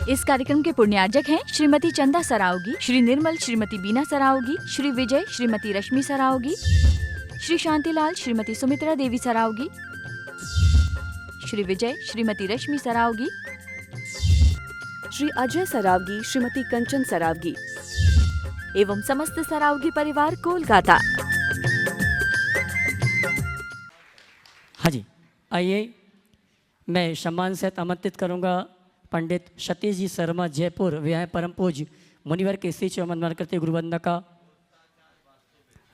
इस कार्यक्रम के पुण्यार्जक हैं श्रीमती चंदा सरावगी, श्री निर्मल श्रीमती बीना सरावगी, श्री विजय श्रीमती रश्मि सरावगी, श्री शांतिलाल श्रीमती सुमित्रा देवी सरावगी, श्री विजय श्रीमती रश्मि सरावगी, श्री अजय सरावगी, श्रीमती कंचन सरावगी एवं समस्त सरावगी परिवार कोलकाता। हाँ जी, आइए मैं सम्मान से आमंत्रित करूंगा पंडित सतीश जी शर्मा जयपुर विहाय परम पूज्य मुनिवर के श्री चौमन करते गुरुवंदना का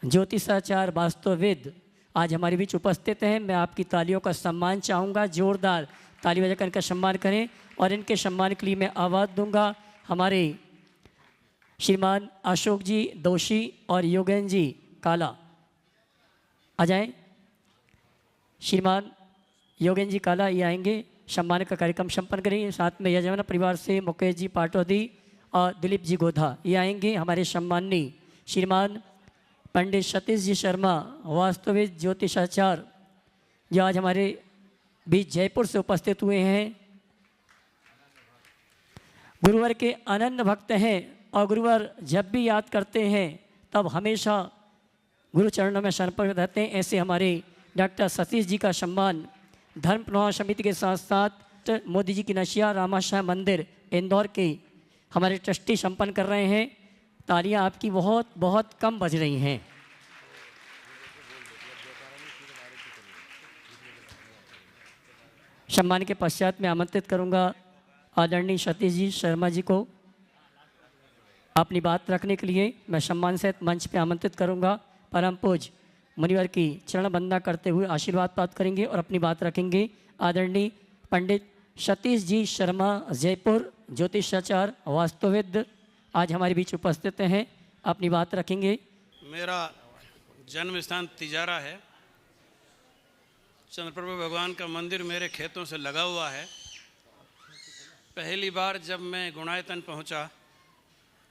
ज्योतिषाचार्य वास्तववेद आज हमारे बीच उपस्थित हैं। मैं आपकी तालियों का सम्मान चाहूँगा, जोरदार ताली बजाकर इनका सम्मान करें और इनके सम्मान के लिए मैं आवाज़ दूंगा हमारे श्रीमान अशोक जी दोषी और योगेन जी काला आ जाएं। श्रीमान योगेन जी काला ये आएंगे, सम्मान का कार्यक्रम संपन्न करेंगे। साथ में यजमान परिवार से मुकेश जी पाटौदी और दिलीप जी गोधा ये आएंगे। हमारे सम्माननीय श्रीमान पंडित सतीश जी शर्मा वास्तविक ज्योतिषाचार्य जो आज हमारे बीच जयपुर से उपस्थित हुए हैं। गुरुवर के अनन्य भक्त हैं और गुरुवर जब भी याद करते हैं तब हमेशा गुरु चरणों में समर्पित रहते हैं। ऐसे हमारे डॉक्टर सतीश जी का सम्मान धर्म प्रवाह समिति के साथ साथ मोदी जी की नशिया रामाशाह मंदिर इंदौर के हमारे ट्रस्टी संपन्न कर रहे हैं। तालियां आपकी बहुत बहुत कम बज रही हैं। सम्मान के पश्चात मैं आमंत्रित करूंगा आदरणीय सतीश जी शर्मा जी को अपनी बात रखने के लिए मैं सम्मान सहित मंच पे आमंत्रित करूंगा। परम पूज्य मुनिवर की चरण वंदना करते हुए आशीर्वाद प्राप्त करेंगे और अपनी बात रखेंगे आदरणीय पंडित सतीश जी शर्मा जयपुर ज्योतिषाचार्य वास्तुविद आज हमारे बीच उपस्थित हैं, अपनी बात रखेंगे। मेरा जन्म स्थान तिजारा है। चंद्रप्रभु भगवान का मंदिर मेरे खेतों से लगा हुआ है। पहली बार जब मैं गुणायतन पहुंचा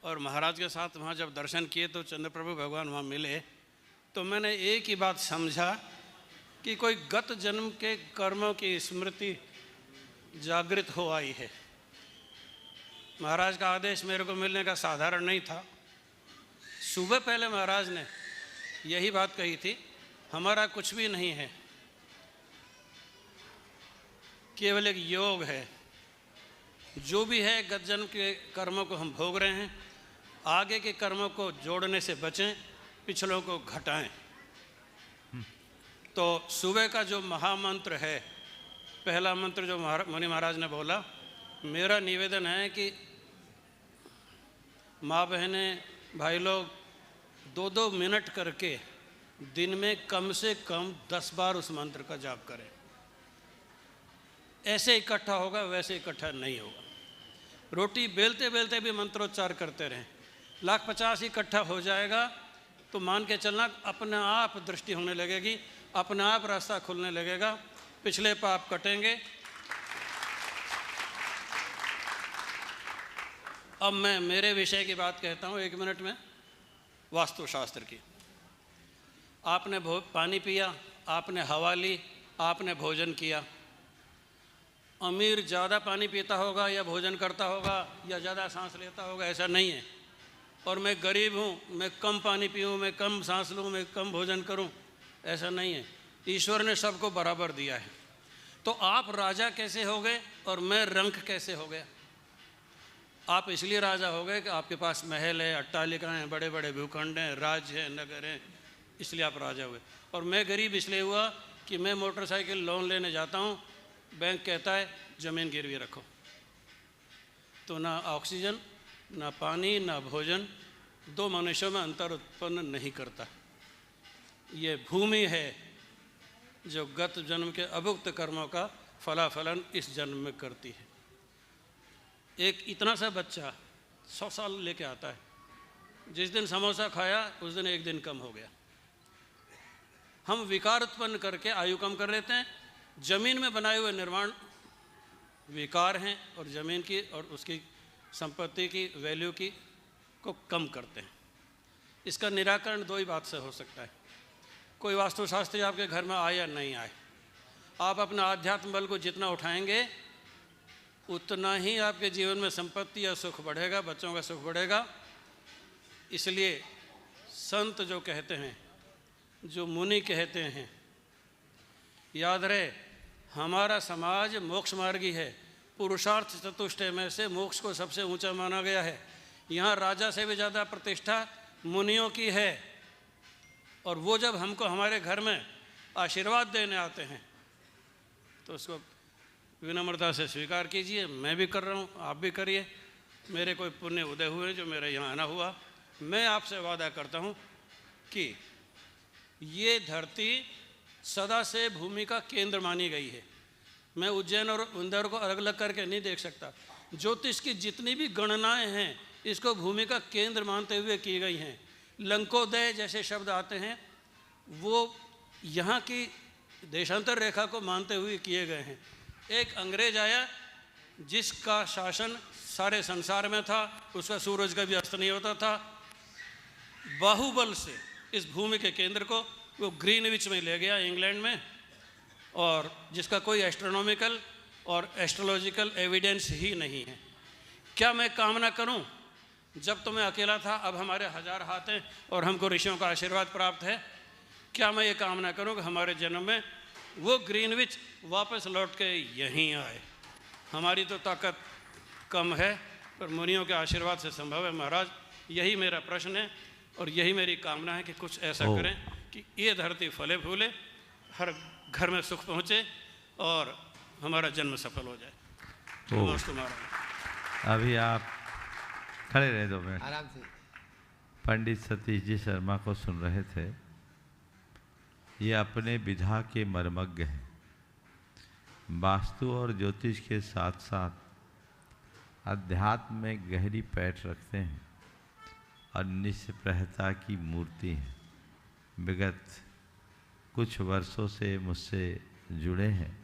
और महाराज के साथ वहां जब दर्शन किए तो चंद्रप्रभु भगवान वहां मिले तो मैंने एक ही बात समझा कि कोई गत जन्म के कर्मों की स्मृति जागृत हो आई है। महाराज का आदेश मेरे को मिलने का साधारण नहीं था। सुबह पहले महाराज ने यही बात कही थी, हमारा कुछ भी नहीं है, केवल एक योग है। जो भी है गत जन्म के कर्मों को हम भोग रहे हैं, आगे के कर्मों को जोड़ने से बचें, पिछलों को घटाएं। तो सुबह का जो महामंत्र है, पहला मंत्र जो मुनि महाराज ने बोला, मेरा निवेदन है कि माँ बहनें भाई लोग 2-2 मिनट करके दिन में कम से कम 10 बार उस मंत्र का जाप करें। ऐसे इकट्ठा होगा, वैसे इकट्ठा नहीं होगा। रोटी बेलते बेलते भी मंत्रोच्चार करते रहें। 1,50,000 इकट्ठा हो जाएगा तो मान के चलना अपने आप दृष्टि होने लगेगी, अपने आप रास्ता खुलने लगेगा, पिछले पाप कटेंगे। अब मैं मेरे विषय की बात कहता हूँ 1 मिनट में, वास्तुशास्त्र की। आपने पानी पिया, आपने हवा ली, आपने भोजन किया। अमीर ज़्यादा पानी पीता होगा या भोजन करता होगा या ज़्यादा सांस लेता होगा, ऐसा नहीं है। और मैं गरीब हूँ, मैं कम पानी पीऊँ, मैं कम सांस लूँ, मैं कम भोजन करूँ, ऐसा नहीं है। ईश्वर ने सबको बराबर दिया है। तो आप राजा कैसे हो गए और मैं रंक कैसे हो गया? आप इसलिए राजा हो गए कि आपके पास महल है, अट्टालिकाएँ हैं, बड़े बड़े भूखंड हैं, राज्य हैं, नगर हैं, इसलिए आप राजा हुए। और मैं गरीब इसलिए हुआ कि मैं मोटरसाइकिल लोन लेने जाता हूँ, बैंक कहता है ज़मीन गिरवी रखो। तो ना ऑक्सीजन, ना पानी, ना भोजन, 2 मनुष्यों में अंतर उत्पन्न नहीं करता। ये भूमि है जो गत जन्म के अभुक्त कर्मों का फलाफलन इस जन्म में करती है। एक इतना सा बच्चा 100 साल लेके आता है, जिस दिन समोसा खाया उस दिन 1 दिन कम हो गया। हम विकार उत्पन्न करके आयु कम कर लेते हैं। जमीन में बनाए हुए निर्माण विकार हैं और ज़मीन की और उसकी संपत्ति की वैल्यू की को कम करते हैं। इसका निराकरण 2 ही बात से हो सकता है। कोई वास्तुशास्त्री आपके घर में आए या नहीं आए, आप अपना आध्यात्म बल को जितना उठाएंगे उतना ही आपके जीवन में संपत्ति या सुख बढ़ेगा, बच्चों का सुख बढ़ेगा। इसलिए संत जो कहते हैं, जो मुनि कहते हैं, याद रहे हमारा समाज मोक्ष मार्गी है। पुरुषार्थ चतुष्टय में से मोक्ष को सबसे ऊंचा माना गया है। यहाँ राजा से भी ज़्यादा प्रतिष्ठा मुनियों की है। और वो जब हमको हमारे घर में आशीर्वाद देने आते हैं तो उसको विनम्रता से स्वीकार कीजिए। मैं भी कर रहा हूँ, आप भी करिए। मेरे कोई पुण्य उदय हुए जो मेरे यहाँ आना हुआ। मैं आपसे वादा करता हूँ कि ये धरती सदा से भूमि का केंद्र मानी गई है। मैं उज्जैन और इंदौर को अलग अलग करके नहीं देख सकता। ज्योतिष की जितनी भी गणनाएं हैं इसको भूमि का केंद्र मानते हुए की गई हैं। लंकोदय जैसे शब्द आते हैं वो यहाँ की देशांतर रेखा को मानते हुए किए गए हैं। एक अंग्रेज आया जिसका शासन सारे संसार में था, उसका सूरज का भी अस्त नहीं होता था। बाहुबल से इस भूमि के केंद्र को वो ग्रीनविच में ले गया इंग्लैंड में, और जिसका कोई एस्ट्रोनॉमिकल और एस्ट्रोलॉजिकल एविडेंस ही नहीं है। क्या मैं कामना करूं, जब तो मैं अकेला था, अब हमारे 1000 हाथ हैं और हमको ऋषियों का आशीर्वाद प्राप्त है। क्या मैं ये कामना करूं कि हमारे जन्म में वो ग्रीनविच वापस लौट के यहीं आए। हमारी तो ताकत कम है, पर मुनियों के आशीर्वाद से संभव है। महाराज, यही मेरा प्रश्न है और यही मेरी कामना है कि कुछ ऐसा करें कि ये धरती फले फूले, हर घर में सुख पहुँचे और हमारा जन्म सफल हो जाए। अभी आप खड़े रहे 2 मिनट। आराम से। पंडित सतीश जी शर्मा को सुन रहे थे। ये अपने विधा के मर्मज्ञ हैं। वास्तु और ज्योतिष के साथ साथ अध्यात्म में गहरी पैठ रखते हैं और निष्प्रहता की मूर्ति हैं। विगत कुछ वर्षों से मुझसे जुड़े हैं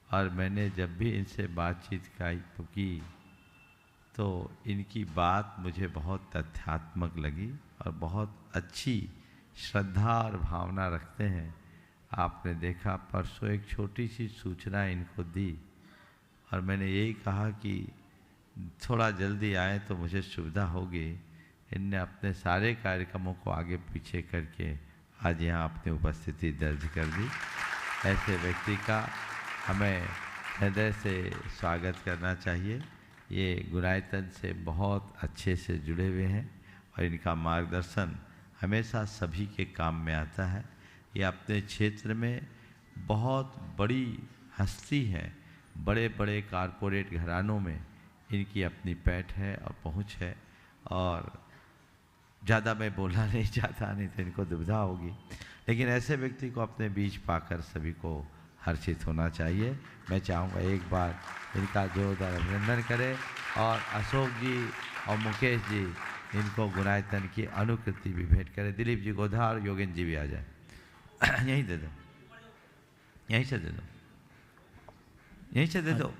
और मैंने जब भी इनसे बातचीत की तो इनकी बात मुझे बहुत तथ्यात्मक लगी और बहुत अच्छी श्रद्धा और भावना रखते हैं। आपने देखा परसों एक छोटी सी सूचना इनको दी और मैंने यही कहा कि थोड़ा जल्दी आए तो मुझे सुविधा होगी। इनने अपने सारे कार्यक्रमों को आगे पीछे करके आज यहाँ अपनी उपस्थिति दर्ज कर दी। ऐसे व्यक्ति का हमें हृदय से स्वागत करना चाहिए। ये गुणायतन से बहुत अच्छे से जुड़े हुए हैं और इनका मार्गदर्शन हमेशा सभी के काम में आता है। ये अपने क्षेत्र में बहुत बड़ी हस्ती है। बड़े बड़े कारपोरेट घरानों में इनकी अपनी पैठ है और पहुँच है। और ज़्यादा मैं बोलना नहीं चाहता, नहीं तो इनको दुविधा होगी, लेकिन ऐसे व्यक्ति को अपने बीच पाकर सभी को हर्षित होना चाहिए। मैं चाहूँगा एक बार इनका जोरदार अभिनंदन करें और अशोक जी और मुकेश जी इनको गुणायतन की अनुकृति भी भेंट करें। दिलीप जी गोधा और योगेंद्र जी भी आ जाए। यहीं दे दो, यहीं से दे दो, यहीं से दे दो।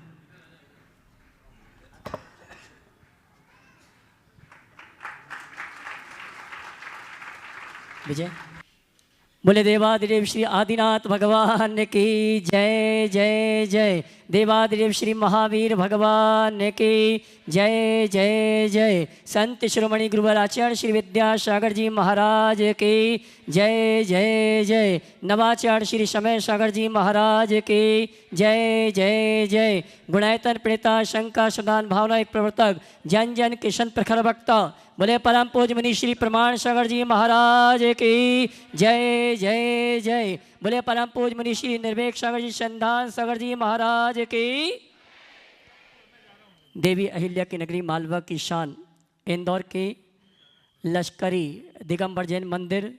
विजय बोले देवादिदेव श्री आदिनाथ भगवान की जय जय जय। देवादिदेव श्री महावीर भगवान की जय जय जय। संत शिरोमणि गुरुवर आचार्य श्री विद्यासागर जी महाराज की जय जय जय। नवाचार्य श्री समय सागर जी महाराज की जय जय जय। गुणायतन प्रणेता शंका सदान भावना एक प्रवर्तक जन जन किशन प्रखर वक्ता बोले परम पूज्य मुनि श्री प्रमाण सागर जी महाराज की जय जय जय। बोले परम पूज्य मुनि श्री निर्वेक सागर जी संधान सागर जी महाराज की। देवी अहिल्या की नगरी मालवा की शान इंदौर के लश्करी दिगंबर जैन मंदिर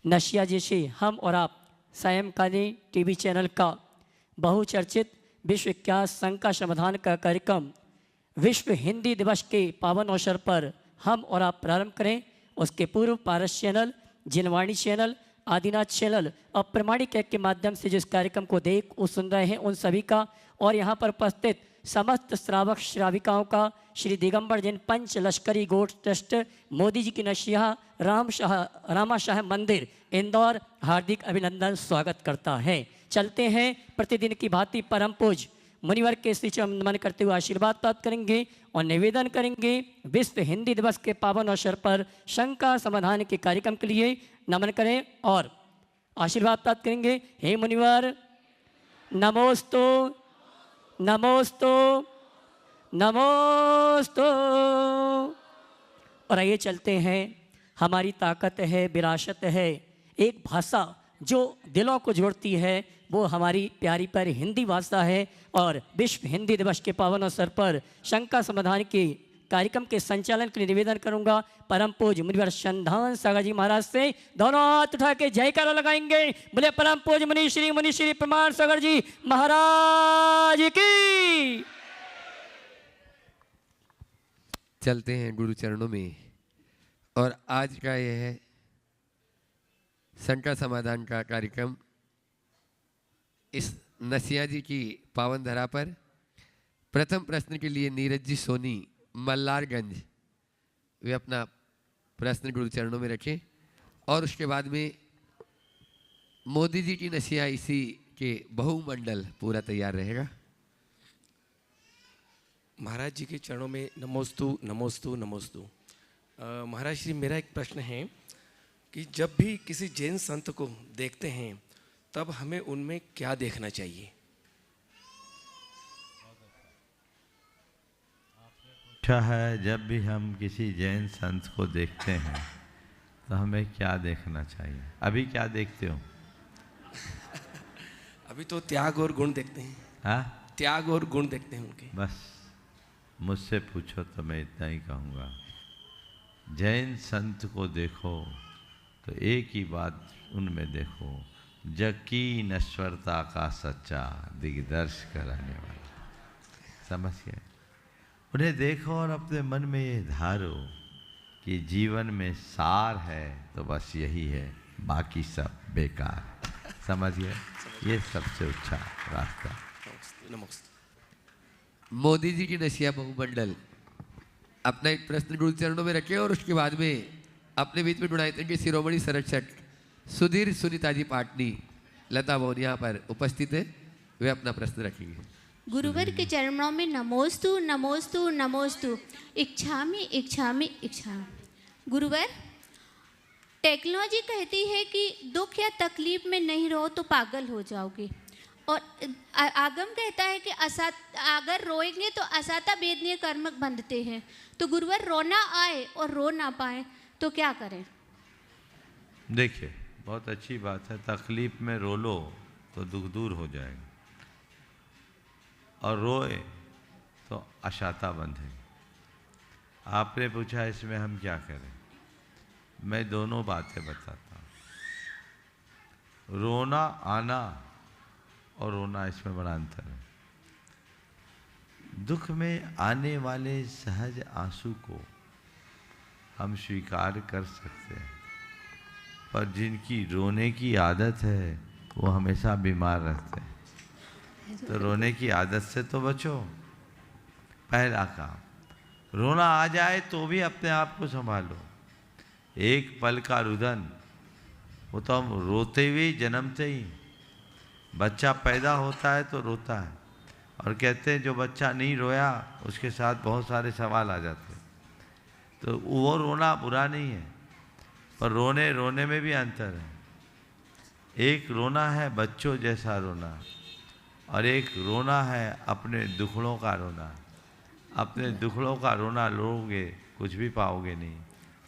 नशिया जी से हम और आप सायंकालीन टीवी चैनल का बहुचर्चित विश्व विख्यात शंका समाधान का कार्यक्रम विश्व हिंदी दिवस के पावन अवसर पर हम और आप प्रारंभ करें। उसके पूर्व पारस चैनल, जिनवाणी चैनल, आदिनाथ चैनल और प्रमाणिक ऐप के माध्यम से जिस कार्यक्रम को देख और सुन रहे हैं उन सभी का और यहाँ पर उपस्थित समस्त श्रावक श्राविकाओं का श्री दिगंबर जैन पंच लश्करी गोट ट्रस्ट मोदी जी की नशिया रामाशाह मंदिर इंदौर हार्दिक अभिनंदन स्वागत करता है। चलते हैं प्रतिदिन की भांति परम पूज्य मुनिवर के श्री चरण नमन करते हुए आशीर्वाद प्राप्त करेंगे और निवेदन करेंगे विश्व हिंदी दिवस के पावन अवसर पर शंका समाधान के कार्यक्रम के लिए नमन करें और आशीर्वाद प्राप्त करेंगे। हे मुनिवर नमोस्तु नमोस्तु नमोस्तु। और आइए चलते हैं, हमारी ताकत है, विरासत है, एक भाषा जो दिलों को जोड़ती है, वो हमारी प्यारी प्यारी हिंदी भाषा है। और विश्व हिंदी दिवस के पावन अवसर पर शंका समाधान के कार्यक्रम के संचालन के लिए निवेदन करूंगा परम पूज्य मुनिवर संधान सागर जी महाराज से। दोनों हाथ उठा के जयकारा लगाएंगे, बोले परम पूज्य मुनि श्री प्रमाण सागर जी महाराज की। चलते हैं गुरु चरणों में। और आज का यह है शंका समाधान का कार्यक्रम इस नसिया जी की पावन धरा पर। प्रथम प्रश्न के लिए नीरज जी सोनी मल्लारगंज, वे अपना प्रश्न गुरु चरणों में रखें। और उसके बाद में मोदी जी की नसिया इसी के बहुमंडल पूरा तैयार रहेगा। महाराज जी के चरणों में नमोस्तु नमोस्तु नमोस्तु। महाराज श्री, मेरा एक प्रश्न है कि जब भी किसी जैन संत को देखते हैं तब हमें उनमें क्या देखना चाहिए? अच्छा है, जब भी हम किसी जैन संत को देखते हैं तो हमें क्या देखना चाहिए? अभी क्या देखते हो? अभी तो त्याग और गुण देखते हैं। हाँ, त्याग और गुण देखते हैं उनके। बस मुझसे पूछो तो मैं इतना ही कहूँगा, जैन संत को देखो तो एक ही बात उनमें देखो, जग की नश्वरता का सच्चा दिग्दर्श कराने वाला। समझ गए? उन्हें देखो और अपने मन में ये धारो कि जीवन में सार है तो बस यही है, बाकी सब बेकार। समझ गए? ये सबसे अच्छा रास्ता। नमस्ते। मोदी जी की नसिया बहुमंडल अपना एक प्रश्न गुरु चरणों में रखे और उसके बाद में अपने बीच में गुणायतन के शिरोमणि संरक्षक सुधीर सुनीता जी पाटनी लता भवन यहाँ पर उपस्थित है, वे अपना प्रश्न रखेंगे। गुरुवर के चरणों में नमोस्तु नमोस्तु नमोस्तु। इच्छामि इच्छामि इच्छामि। गुरुवर, टेक्नोलॉजी कहती है कि दुख या तकलीफ में नहीं रहो तो पागल हो जाओगे, और आगम कहता है कि अगर रोएंगे तो असाता वेदनीय कर्म बंधते हैं। तो गुरुवर, रोना आए और रो ना पाए तो क्या करें? देखिए, बहुत अच्छी बात है, तकलीफ में रो लो तो दुख दूर हो जाएगा, और रोए तो अशाता बंधे। आपने पूछा इसमें हम क्या करें, मैं दोनों बातें बताता हूँ। रोना आना और रोना, इसमें बड़ा अंतर है। दुख में आने वाले सहज आंसू को हम स्वीकार कर सकते हैं, पर जिनकी रोने की आदत है वो हमेशा बीमार रहते हैं, तो रोने की आदत से तो बचो। पहला काम, रोना आ जाए तो भी अपने आप को संभालो। एक पल का रुदन, वो तो हम रोते हुए जन्मते ही, बच्चा पैदा होता है तो रोता है, और कहते हैं जो बच्चा नहीं रोया उसके साथ बहुत सारे सवाल आ जाते हैं। तो वो रोना बुरा नहीं है, पर रोने रोने में भी अंतर है। एक रोना है बच्चों जैसा रोना, और एक रोना है अपने दुखड़ों का रोना। अपने दुखड़ों का रोना लोगे कुछ भी पाओगे नहीं,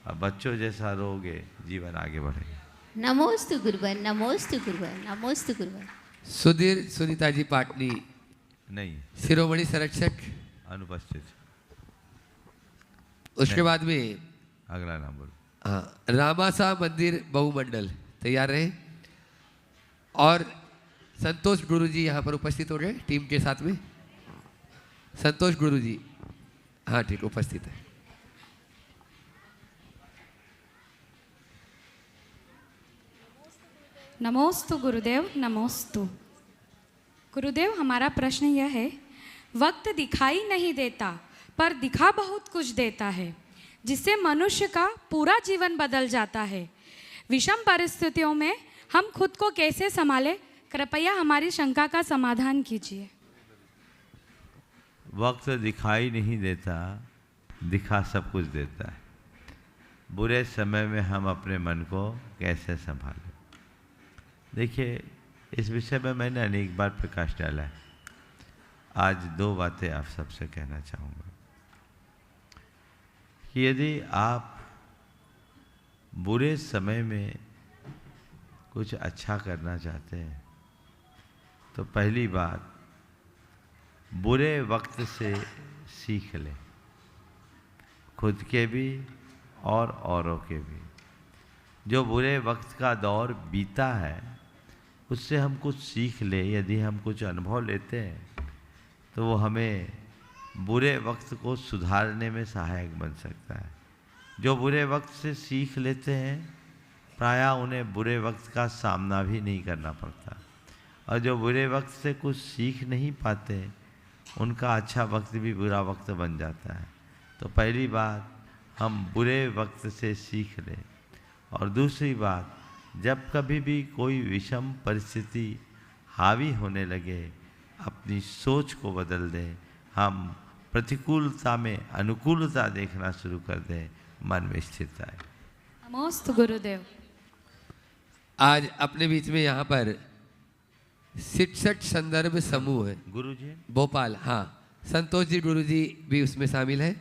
और बच्चों जैसा रोगे जीवन आगे बढ़ेगा। नमोस्तु गुरुवर नमोस्तु गुरुवर नमोस्तु गुरुवर। सुधीर सुनीता जी पाटनी नहीं, शिरोमणि संरक्षक अनुपस्थित। उसके बाद में अगला नाम बोलो। हाँ, रामासा मंदिर बहुमंडल तैयार रहे। और संतोष गुरु जी यहाँ पर उपस्थित हो गए टीम के साथ में। संतोष गुरु जी, हाँ ठीक, उपस्थित है। नमोस्तु गुरुदेव नमोस्तु। गुरुदेव, हमारा प्रश्न यह है, वक्त दिखाई नहीं देता पर दिखा बहुत कुछ देता है, जिससे मनुष्य का पूरा जीवन बदल जाता है। विषम परिस्थितियों में हम खुद को कैसे संभालें? कृपया हमारी शंका का समाधान कीजिए। वक्त दिखाई नहीं देता, दिखा सब कुछ देता है। बुरे समय में हम अपने मन को कैसे संभालें? देखिए, इस विषय में मैंने अनेक बार प्रकाश डाला है। आज दो बातें आप सबसे कहना चाहूँगा कि यदि आप बुरे समय में कुछ अच्छा करना चाहते हैं तो पहली बात, बुरे वक्त से सीख लें, खुद के भी और औरों के भी। जो बुरे वक्त का दौर बीता है उससे हम कुछ सीख लें। यदि हम कुछ अनुभव लेते हैं तो वो हमें बुरे वक्त को सुधारने में सहायक बन सकता है। जो बुरे वक्त से सीख लेते हैं प्रायः उन्हें बुरे वक्त का सामना भी नहीं करना पड़ता, और जो बुरे वक्त से कुछ सीख नहीं पाते उनका अच्छा वक्त भी बुरा वक्त बन जाता है। तो पहली बात, हम बुरे वक्त से सीख लें। और दूसरी बात, जब कभी भी कोई विषम परिस्थिति हावी होने लगे, अपनी सोच को बदल दें। हम प्रतिकूलता में अनुकूलता देखना शुरू कर दें, मन में स्थिरता है। नमोस्तु गुरुदेव। आज अपने बीच में यहाँ पर 66 संदर्भ समूह है। गुरुजी भोपाल, हाँ, संतोष जी गुरु जी भी उसमें शामिल है।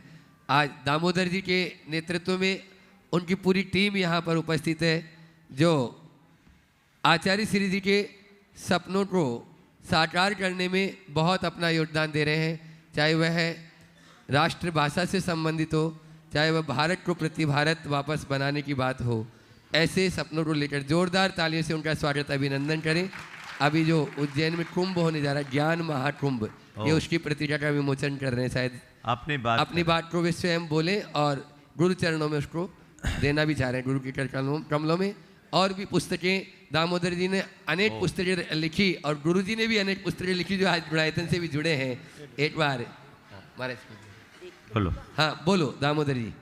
आज दामोदर जी के नेतृत्व में उनकी पूरी टीम यहाँ पर उपस्थित है, जो आचार्य श्री जी के सपनों को साकार करने में बहुत अपना योगदान दे रहे हैं। चाहे वह राष्ट्रभाषा से संबंधित हो, चाहे वह भारत को प्रति भारत वापस बनाने की बात हो, ऐसे सपनों को लेकर जोरदार तालियों से उनका स्वागत, अभिनंदन करें। अभी जो उज्जैन में कुंभ होने जा रहा है, ज्ञान महाकुंभ, ये उसकी पत्रिका का विमोचन कर रहे हैं। शायद अपनी बात को वे स्वयं बोले और गुरु चरणों में उसको देना भी चाह रहे हैं, गुरु के कमलों में। और भी पुस्तकें दामोदर जी ने अनेक पुस्तकें लिखी और गुरु जी ने भी अनेक पुस्तकें लिखी जो आज गुणायतन से भी जुड़े हैं। एक बार बोलो। हाँ बोलो दामोदर जी।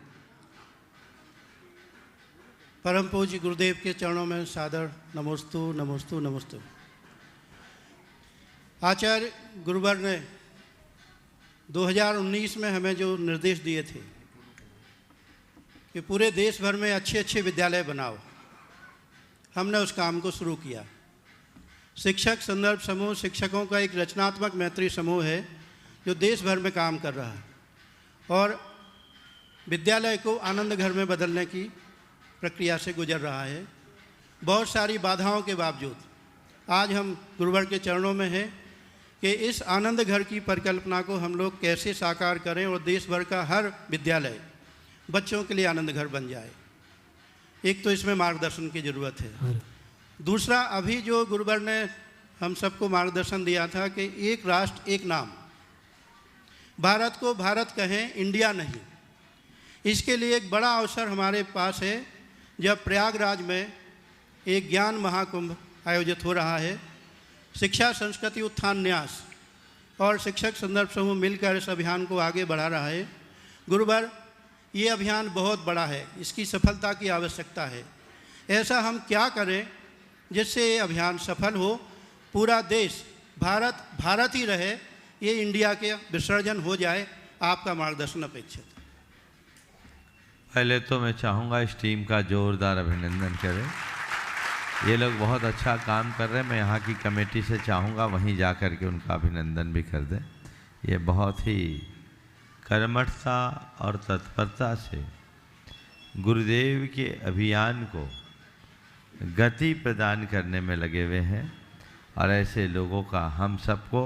परम पूज्य गुरुदेव के चरणों में सादर नमोस्तु नमोस्तु नमोस्तु। आचार्य गुरुवर ने 2019 में हमें जो निर्देश दिए थे कि पूरे देश भर में अच्छे अच्छे विद्यालय बनाओ, हमने उस काम को शुरू किया। शिक्षक संदर्भ समूह शिक्षकों का एक रचनात्मक मैत्री समूह है जो देश भर में काम कर रहा है और विद्यालय को आनंद घर में बदलने की प्रक्रिया से गुजर रहा है। बहुत सारी बाधाओं के बावजूद आज हम गुरुवर के चरणों में हैं कि इस आनंद घर की परिकल्पना को हम लोग कैसे साकार करें और देश भर का हर विद्यालय बच्चों के लिए आनंद घर बन जाए। एक तो इसमें मार्गदर्शन की ज़रूरत है। दूसरा, अभी जो गुरुवर ने हम सबको मार्गदर्शन दिया था कि एक राष्ट्र एक नाम, भारत को भारत कहें, इंडिया नहीं। इसके लिए एक बड़ा अवसर हमारे पास है जब प्रयागराज में एक ज्ञान महाकुंभ आयोजित हो रहा है। शिक्षा संस्कृति उत्थान न्यास और शिक्षक संदर्भ समूह मिलकर इस अभियान को आगे बढ़ा रहा है। गुरुवर, ये अभियान बहुत बड़ा है, इसकी सफलता की आवश्यकता है। ऐसा हम क्या करें जिससे ये अभियान सफल हो, पूरा देश भारत भारत ही रहे, ये इंडिया के विसर्जन हो जाए। आपका मार्गदर्शन अपेक्षित है। पहले तो मैं चाहूँगा इस टीम का जोरदार अभिनंदन करें। ये लोग बहुत अच्छा काम कर रहे हैं। मैं यहाँ की कमेटी से चाहूँगा वहीं जा कर के उनका अभिनंदन भी कर दें। ये बहुत ही कर्मठता और तत्परता से गुरुदेव के अभियान को गति प्रदान करने में लगे हुए हैं और ऐसे लोगों का हम सबको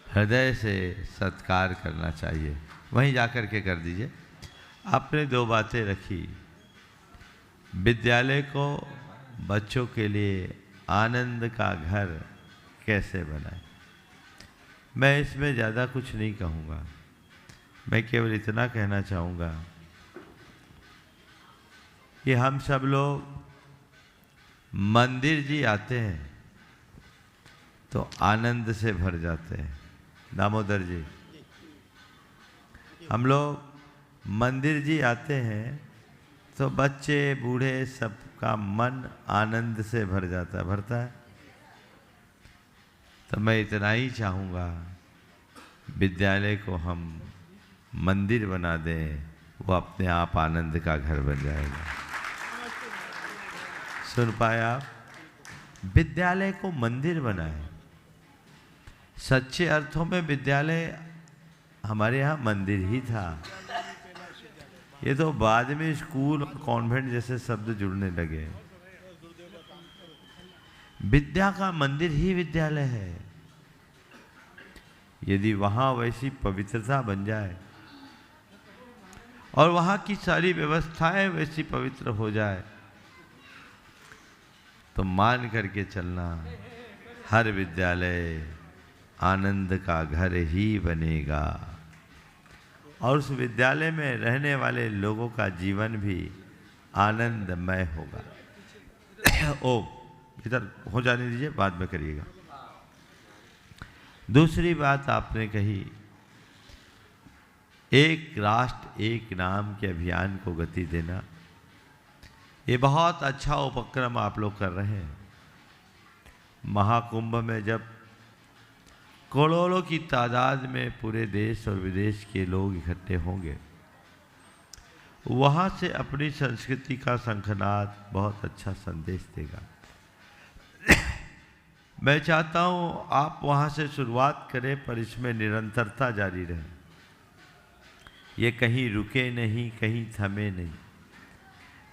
हृदय से सत्कार करना चाहिए। वहीं जा कर के कर दीजिए। आपने दो बातें रखी, विद्यालय को बच्चों के लिए आनंद का घर कैसे बनाए। मैं इसमें ज़्यादा कुछ नहीं कहूँगा, मैं केवल इतना कहना चाहूँगा कि हम सब लोग मंदिर जी आते हैं तो आनंद से भर जाते हैं। दामोदर जी, हम लोग मंदिर जी आते हैं तो बच्चे बूढ़े सबका मन आनंद से भर जाता है, भरता है। तो मैं इतना ही चाहूँगा विद्यालय को हम मंदिर बना दें, वो अपने आप आनंद का घर बन जाएगा। सुन पाए आप? विद्यालय को मंदिर बनाए। सच्चे अर्थों में विद्यालय हमारे यहाँ मंदिर ही था। ये तो बाद में स्कूल और कॉन्वेंट जैसे शब्द जुड़ने लगे। विद्या का मंदिर ही विद्यालय है। यदि वहाँ वैसी पवित्रता बन जाए और वहाँ की सारी व्यवस्थाएं वैसी पवित्र हो जाए, तो मान करके चलना, हर विद्यालय आनंद का घर ही बनेगा और उस विद्यालय में रहने वाले लोगों का जीवन भी आनंदमय होगा। ओ, इधर हो जाने दीजिए, बाद में करिएगा। दूसरी बात आपने कही, एक राष्ट्र एक नाम के अभियान को गति देना। ये बहुत अच्छा उपक्रम आप लोग कर रहे हैं। महाकुंभ में जब करोड़ों की तादाद में पूरे देश और विदेश के लोग इकट्ठे होंगे, वहाँ से अपनी संस्कृति का शंखनाद बहुत अच्छा संदेश देगा। मैं चाहता हूँ आप वहाँ से शुरुआत करें, पर इसमें निरंतरता जारी रहे। ये कहीं रुके नहीं, कहीं थमे नहीं,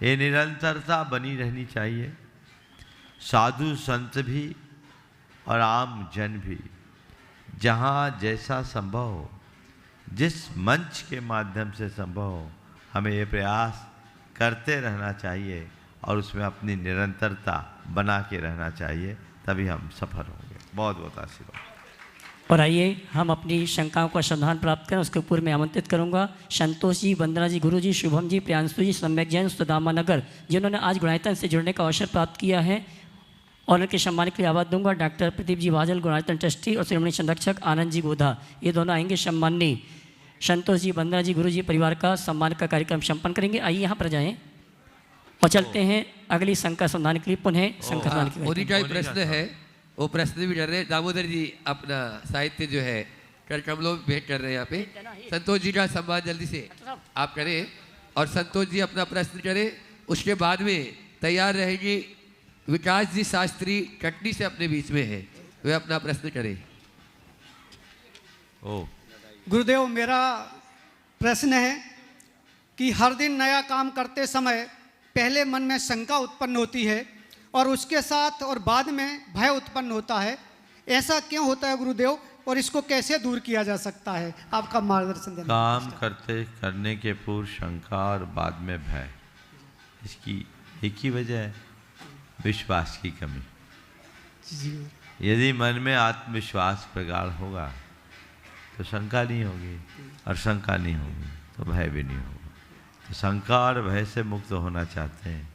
ये निरंतरता बनी रहनी चाहिए। साधु संत भी और आम जन भी जहाँ जैसा संभव हो, जिस मंच के माध्यम से संभव हो, हमें ये प्रयास करते रहना चाहिए और उसमें अपनी निरंतरता बना के रहना चाहिए, तभी हम सफल होंगे। बहुत बहुत आशीर्वाद। और आइए हम अपनी शंकाओं का समाधान प्राप्त करें। उसके पूर्व मैं आमंत्रित करूंगा संतोष जी, वंदना जी, गुरु जी, शुभम जी, प्रियांशु जी, सम्यक जैन, सुदामा नगर, जिन्होंने आज गुणायतन से जुड़ने का अवसर प्राप्त किया है, और उनके सम्मान के लिए आवाज़ दूंगा। डॉक्टर प्रदीप जी बाजल, गुणायतन ट्रस्टी, और श्रीमणी संरक्षक आनंद जी गोधा, ये दोनों आएंगे। सम्माननीय संतोष जी, वंदना जी, गुरु जी परिवार का सम्मान का कार्यक्रम संपन्न करेंगे। आइए यहाँ पर जाएँ और चलते हैं अगली शंका समाधान के लिए। पुनः शंका समाधान मोदी का प्रश्न है, वो प्रश्न भी कर रहे हैं। दामोदर जी अपना साहित्य जो है कर कमलों में भेंट कर रहे हैं यहाँ पे। संतोष जी का सम्मान जल्दी से आप करें और संतोष जी अपना प्रश्न करें। उसके बाद में तैयार रहेंगे विकास जी शास्त्री कटनी से अपने बीच में है, वे अपना प्रश्न करें। ओ गुरुदेव, मेरा प्रश्न है कि हर दिन नया काम करते समय पहले मन में शंका उत्पन्न होती है और उसके साथ और बाद में भय उत्पन्न होता है। ऐसा क्यों होता है गुरुदेव, और इसको कैसे दूर किया जा सकता है? आपका मार्गदर्शन देना। काम करने के पूर्व शंका और बाद में भय, इसकी एक ही वजह है, विश्वास की कमी। यदि मन में आत्मविश्वास प्रगाढ़ होगा तो शंका नहीं होगी, और शंका नहीं होगी तो भय भी नहीं होगा। तो शंका और भय से मुक्त होना चाहते हैं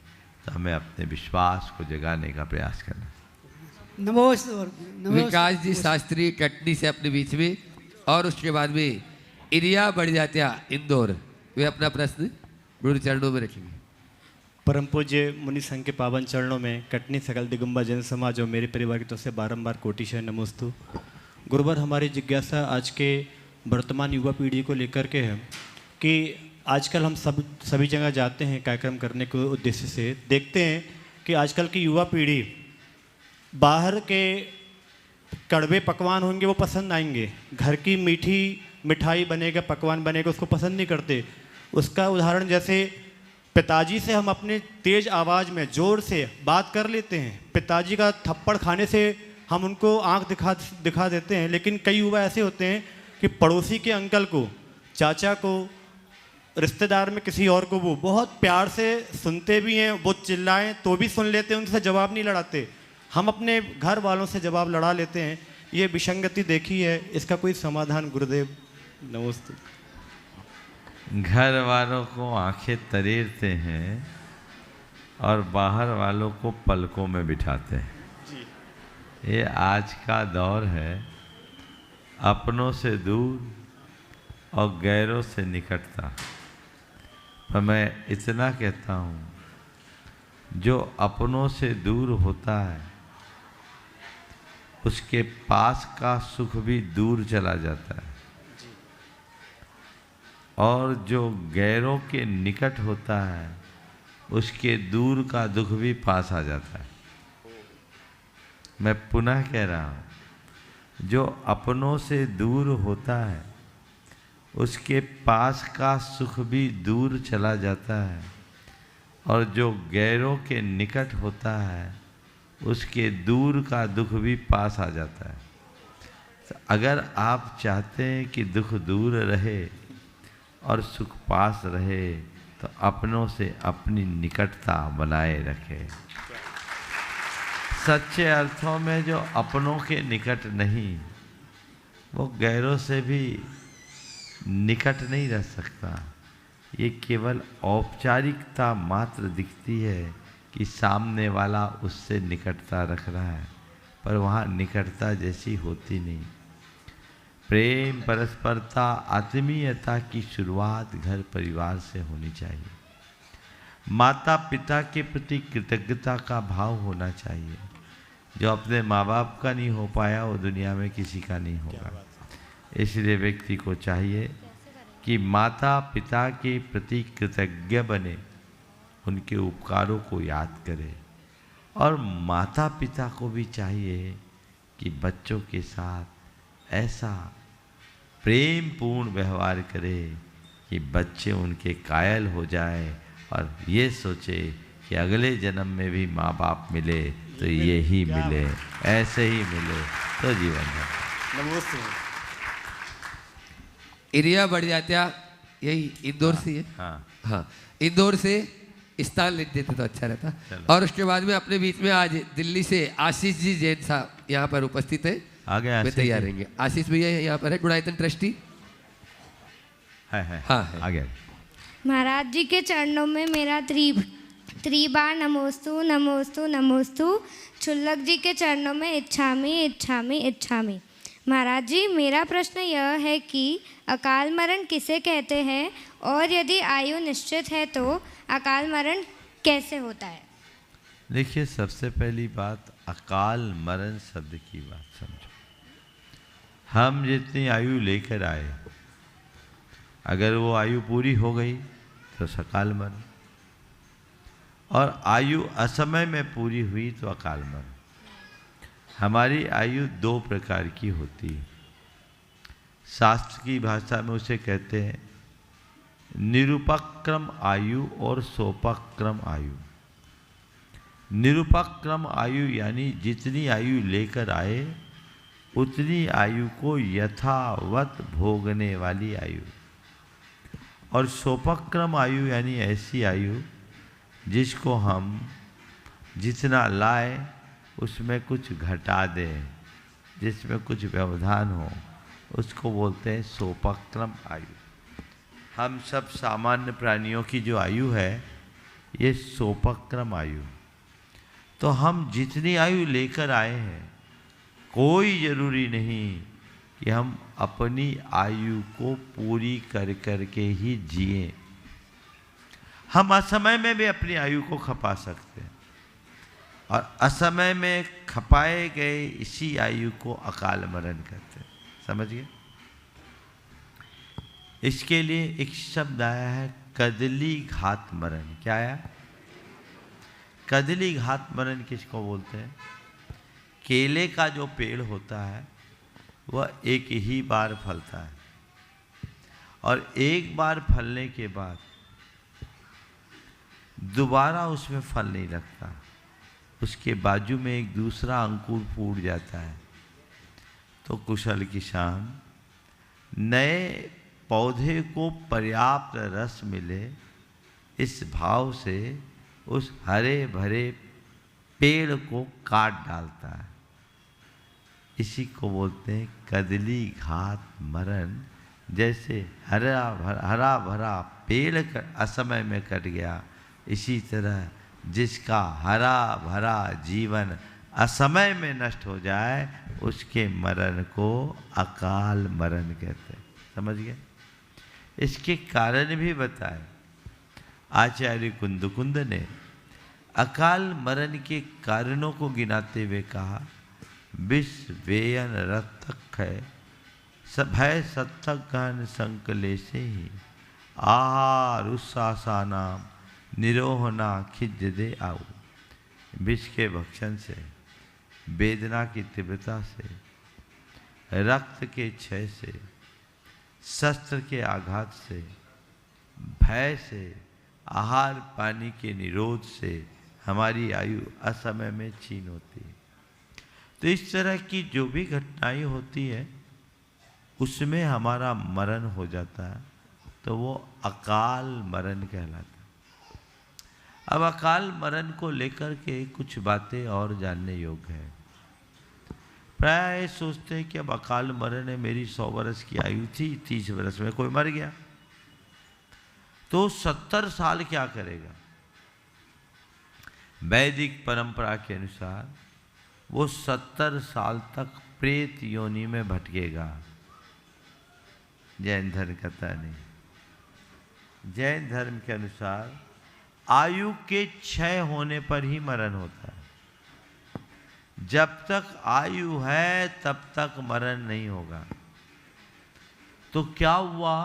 तो हमें अपने विश्वास को जगाने का प्रयास करना। नमस्ते। विकास जी शास्त्री कटनी से अपने बीच में, और उसके बाद में इरिया बढ़ जात्या इंदौर, वे अपना प्रश्न गुरु चरणों में रखेंगे। परम पूज्य मुनि संघ के पावन चरणों में कटनी सकल दिगंबर जन समाज और मेरे परिवार की तरफ से बारंबार कोटिशः नमोस्तु। गुरुवर, हमारी जिज्ञासा आज के वर्तमान युवा पीढ़ी को लेकर के है कि आजकल हम सभी जगह जाते हैं कार्यक्रम करने के उद्देश्य से, देखते हैं कि आजकल की युवा पीढ़ी बाहर के कड़वे पकवान होंगे वो पसंद आएंगे, घर की मीठी मिठाई बनेगा, पकवान बनेगा, उसको पसंद नहीं करते। उसका उदाहरण जैसे पिताजी से हम अपने तेज़ आवाज़ में ज़ोर से बात कर लेते हैं, पिताजी का थप्पड़ खाने से हम उनको आंख दिखा देते हैं, लेकिन कई युवा ऐसे होते हैं कि पड़ोसी के अंकल को, चाचा को, रिश्तेदार में किसी और को वो बहुत प्यार से सुनते भी हैं, वो चिल्लाएं तो भी सुन लेते हैं, उनसे जवाब नहीं लड़ाते। हम अपने घर वालों से जवाब लड़ा लेते हैं। ये विसंगति देखी है, इसका कोई समाधान गुरुदेव? नमस्ते। घर वालों को आंखें तरेरते हैं और बाहर वालों को पलकों में बिठाते हैं। ये आज का दौर है, अपनों से दूर और गैरों से निकटता। पर मैं इतना कहता हूँ, जो अपनों से दूर होता है उसके पास का सुख भी दूर चला जाता है। और जो गैरों के निकट होता है उसके दूर का दुख भी पास आ जाता है। मैं पुनः कह रहा हूँ, जो अपनों से दूर होता है उसके पास का सुख भी दूर चला जाता है, और जो गैरों के निकट होता है उसके दूर का दुख भी पास आ जाता है। तो अगर आप चाहते हैं कि दुख दूर रहे और सुख पास रहे तो अपनों से अपनी निकटता बनाए रखें। सच्चे अर्थों में जो अपनों के निकट नहीं, वो गैरों से भी निकट नहीं रह सकता। ये केवल औपचारिकता मात्र दिखती है कि सामने वाला उससे निकटता रख रहा है, पर वहाँ निकटता जैसी होती नहीं। प्रेम, परस्परता, आत्मीयता की शुरुआत घर परिवार से होनी चाहिए। माता पिता के प्रति कृतज्ञता का भाव होना चाहिए। जो अपने माँ बाप का नहीं हो पाया वो दुनिया में किसी का नहीं होगा। इसलिए व्यक्ति को चाहिए कि माता पिता के प्रति कृतज्ञ बने, उनके उपकारों को याद करे, और माता पिता को भी चाहिए कि बच्चों के साथ ऐसा प्रेम पूर्ण व्यवहार करे कि बच्चे उनके कायल हो जाए और ये सोचे कि अगले जन्म में भी माँ बाप मिले तो ये ही मिले, ऐसे ही मिले तो जीवन है। नमस्ते। एरिया बढ़ जाता, यही इंदौर से है। हाँ हाँ, इंदौर से स्थान लिख देते तो अच्छा रहता। और उसके बाद में अपने बीच में आज दिल्ली से आशीष जी जैन साहब यहाँ पर उपस्थित है। आगे वे तैयार रहेंगे। आशीष भैया यहाँ पर है, गुणायतन ट्रस्टी है। हाँ है। आगे। महाराज जी के चरणों में मेरा त्रिबार नमोस्तु नमोस्तु नमोस्तु। क्षुल्लक जी के चरणों में इच्छामि इच्छामि इच्छामि। महाराज जी, मेरा प्रश्न यह है कि अकाल मरण किसे कहते हैं, और यदि आयु निश्चित है तो अकाल मरण कैसे होता है? देखिए, सबसे पहली बात, अकाल मरण शब्द की बात समझो। हम जितनी आयु लेकर आए, अगर वो आयु पूरी हो गई तो सकाल मरण, और आयु असमय में पूरी हुई तो अकाल मरण। हमारी आयु दो प्रकार की होती है। शास्त्र की भाषा में उसे कहते हैं निरुपक्रम आयु और सोपक्रम आयु। निरुपक्रम आयु यानी जितनी आयु लेकर आए उतनी आयु को यथावत भोगने वाली आयु, और सोपक्रम आयु यानी ऐसी आयु जिसको हम जितना लाए उसमें कुछ घटा दें, जिसमें कुछ व्यवधान हो, उसको बोलते हैं सोपक्रम आयु। हम सब सामान्य प्राणियों की जो आयु है ये सोपक्रम आयु। तो हम जितनी आयु लेकर आए हैं, कोई ज़रूरी नहीं कि हम अपनी आयु को पूरी कर करके ही जिए। हम असमय में भी अपनी आयु को खपा सकते हैं, और असमय में खपाए गए इसी आयु को अकाल मरण कहते हैं। समझ गए? इसके लिए एक शब्द आया है कदली घात मरण। क्या आया? कदली घात मरण किसको बोलते हैं? केले का जो पेड़ होता है वह एक ही बार फलता है, और एक बार फलने के बाद दोबारा उसमें फल नहीं लगता। उसके बाजू में एक दूसरा अंकुर फूट जाता है। तो कुशल किसान नए पौधे को पर्याप्त रस मिले इस भाव से उस हरे भरे पेड़ को काट डालता है। इसी को बोलते हैं कदली घात मरण। जैसे हरा भरा पेड़ असमय में कट गया, इसी तरह जिसका हरा भरा जीवन असमय में नष्ट हो जाए उसके मरण को अकाल मरण कहते हैं। समझ गए? इसके कारण भी बताए आचार्य कुंद ने। अकाल मरण के कारणों को गिनाते हुए कहा, विष वेयन रतक है भय सत्थक गहन संकले से ही आहार उस्सासानाम निरोहना खिज्ज दे आऊ। विष के भक्षण से, वेदना की तीव्रता से, रक्त के क्षय से, शस्त्र के आघात से, भय से, आहार पानी के निरोध से हमारी आयु असमय में छीन होती है। तो इस तरह की जो भी घटनाएं होती है उसमें हमारा मरण हो जाता है, तो वो अकाल मरण कहलाता है। अब अकाल मरण को लेकर के कुछ बातें और जानने योग्य है। प्राय सोचते हैं कि अब अकाल मरण है, मेरी 100 वर्ष की आयु थी, 30 वर्ष में कोई मर गया तो 70 साल क्या करेगा। वैदिक परंपरा के अनुसार वो 70 साल तक प्रेत योनि में भटकेगा। जैन धर्म कहता नहीं। जैन धर्म के अनुसार आयु के क्षय होने पर ही मरण होता है। जब तक आयु है तब तक मरण नहीं होगा। तो क्या हुआ,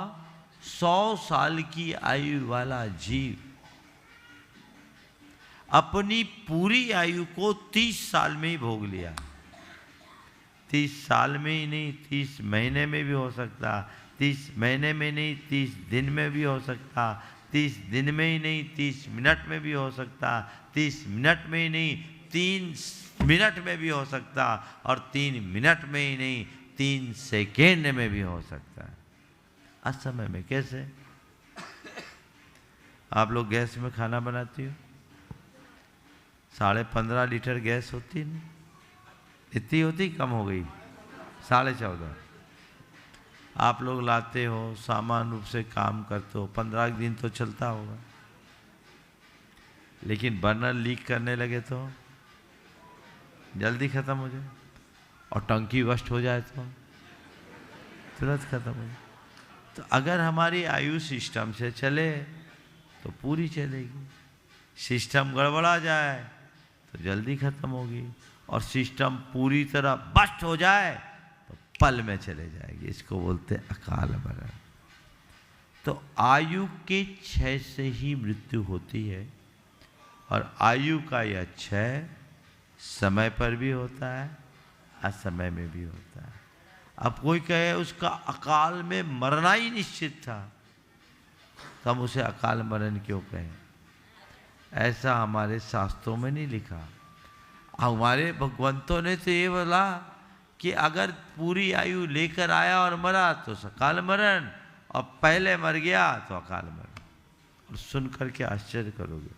100 साल की आयु वाला जीव अपनी पूरी आयु को 30 साल में ही भोग लिया। 30 साल में ही नहीं, 30 महीने में भी हो सकता, 30 महीने में नहीं, 30 दिन में भी हो सकता, 30 दिन में ही नहीं, 30 मिनट में भी हो सकता, 30 मिनट में ही नहीं, 3 मिनट में भी हो सकता, और 3 मिनट में ही नहीं, 3 सेकेंड में भी हो सकता है। असमय में कैसे? आप लोग गैस में खाना बनाती हो, 15.5 लीटर गैस होती है, इतनी होती, कम हो गई, 14.5। आप लोग लाते हो, सामान्य रूप से काम करते हो, 15 दिन तो चलता होगा। लेकिन बर्नर लीक करने लगे तो जल्दी खत्म हो जाए, और टंकी बस्ट हो जाए तो तुरंत खत्म हो जाए। तो अगर हमारी आयु सिस्टम से चले तो पूरी चलेगी, सिस्टम गड़बड़ा जाए तो जल्दी खत्म होगी, और सिस्टम पूरी तरह बस्ट हो जाए तो पल में चले जाएगी। इसको बोलते हैं अकाल मरण। तो आयु के क्षय से ही मृत्यु होती है, और आयु का यह क्षय समय पर भी होता है, असमय में भी होता है। अब कोई कहे उसका अकाल में मरना ही निश्चित था, तो हम उसे अकाल मरण क्यों कहें? ऐसा हमारे शास्त्रों में नहीं लिखा। हमारे भगवंतों ने तो ये बोला कि अगर पूरी आयु लेकर आया और मरा तो अकाल मरण, और पहले मर गया तो अकाल मरण। और सुन करके आश्चर्य करोगे,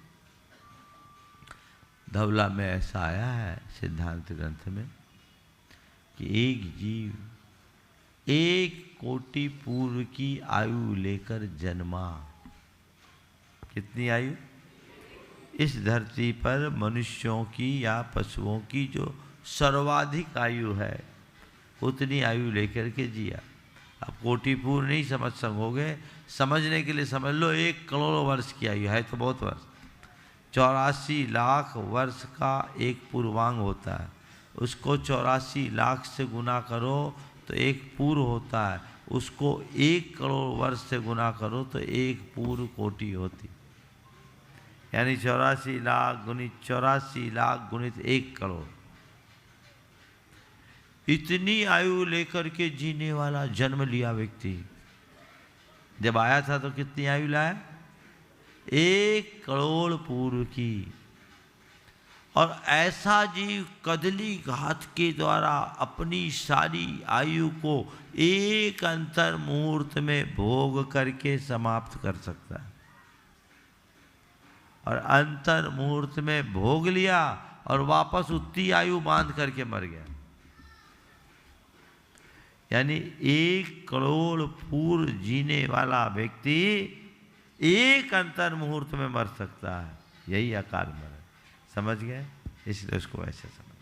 धवला में ऐसा आया है सिद्धांत ग्रंथ में कि एक जीव 1 कोटि पूर्व की आयु लेकर जन्मा। कितनी आयु? इस धरती पर मनुष्यों की या पशुओं की जो सर्वाधिक आयु है उतनी आयु लेकर के जिया। अब कोटि पूर्व नहीं समझ सकोगे, समझने के लिए समझ लो 1 करोड़ वर्ष की आयु है तो बहुत वर्ष। 84 लाख वर्ष का एक पूर्वांग होता है, उसको 84 लाख से गुना करो तो एक पूर्व होता है, उसको 1 करोड़ वर्ष से गुना करो तो एक पूर्व कोटि होती, यानी 84 लाख गुणित 84 लाख गुणित 1 करोड़। इतनी आयु लेकर के जीने वाला जन्म लिया व्यक्ति जब आया था तो कितनी आयु लाया? 1 करोड़ पूर्व की। और ऐसा जीव कदली घात के द्वारा अपनी सारी आयु को एक अंतर मुहूर्त में भोग करके समाप्त कर सकता है, और अंतर मुहूर्त में भोग लिया और वापस उतनी आयु बांध करके मर गया। यानी 1 करोड़ पूर्व जीने वाला व्यक्ति एक अंतर मुहूर्त में मर सकता है, यही अकाल मरण। समझ गए? इसलिए उसको ऐसे समझ।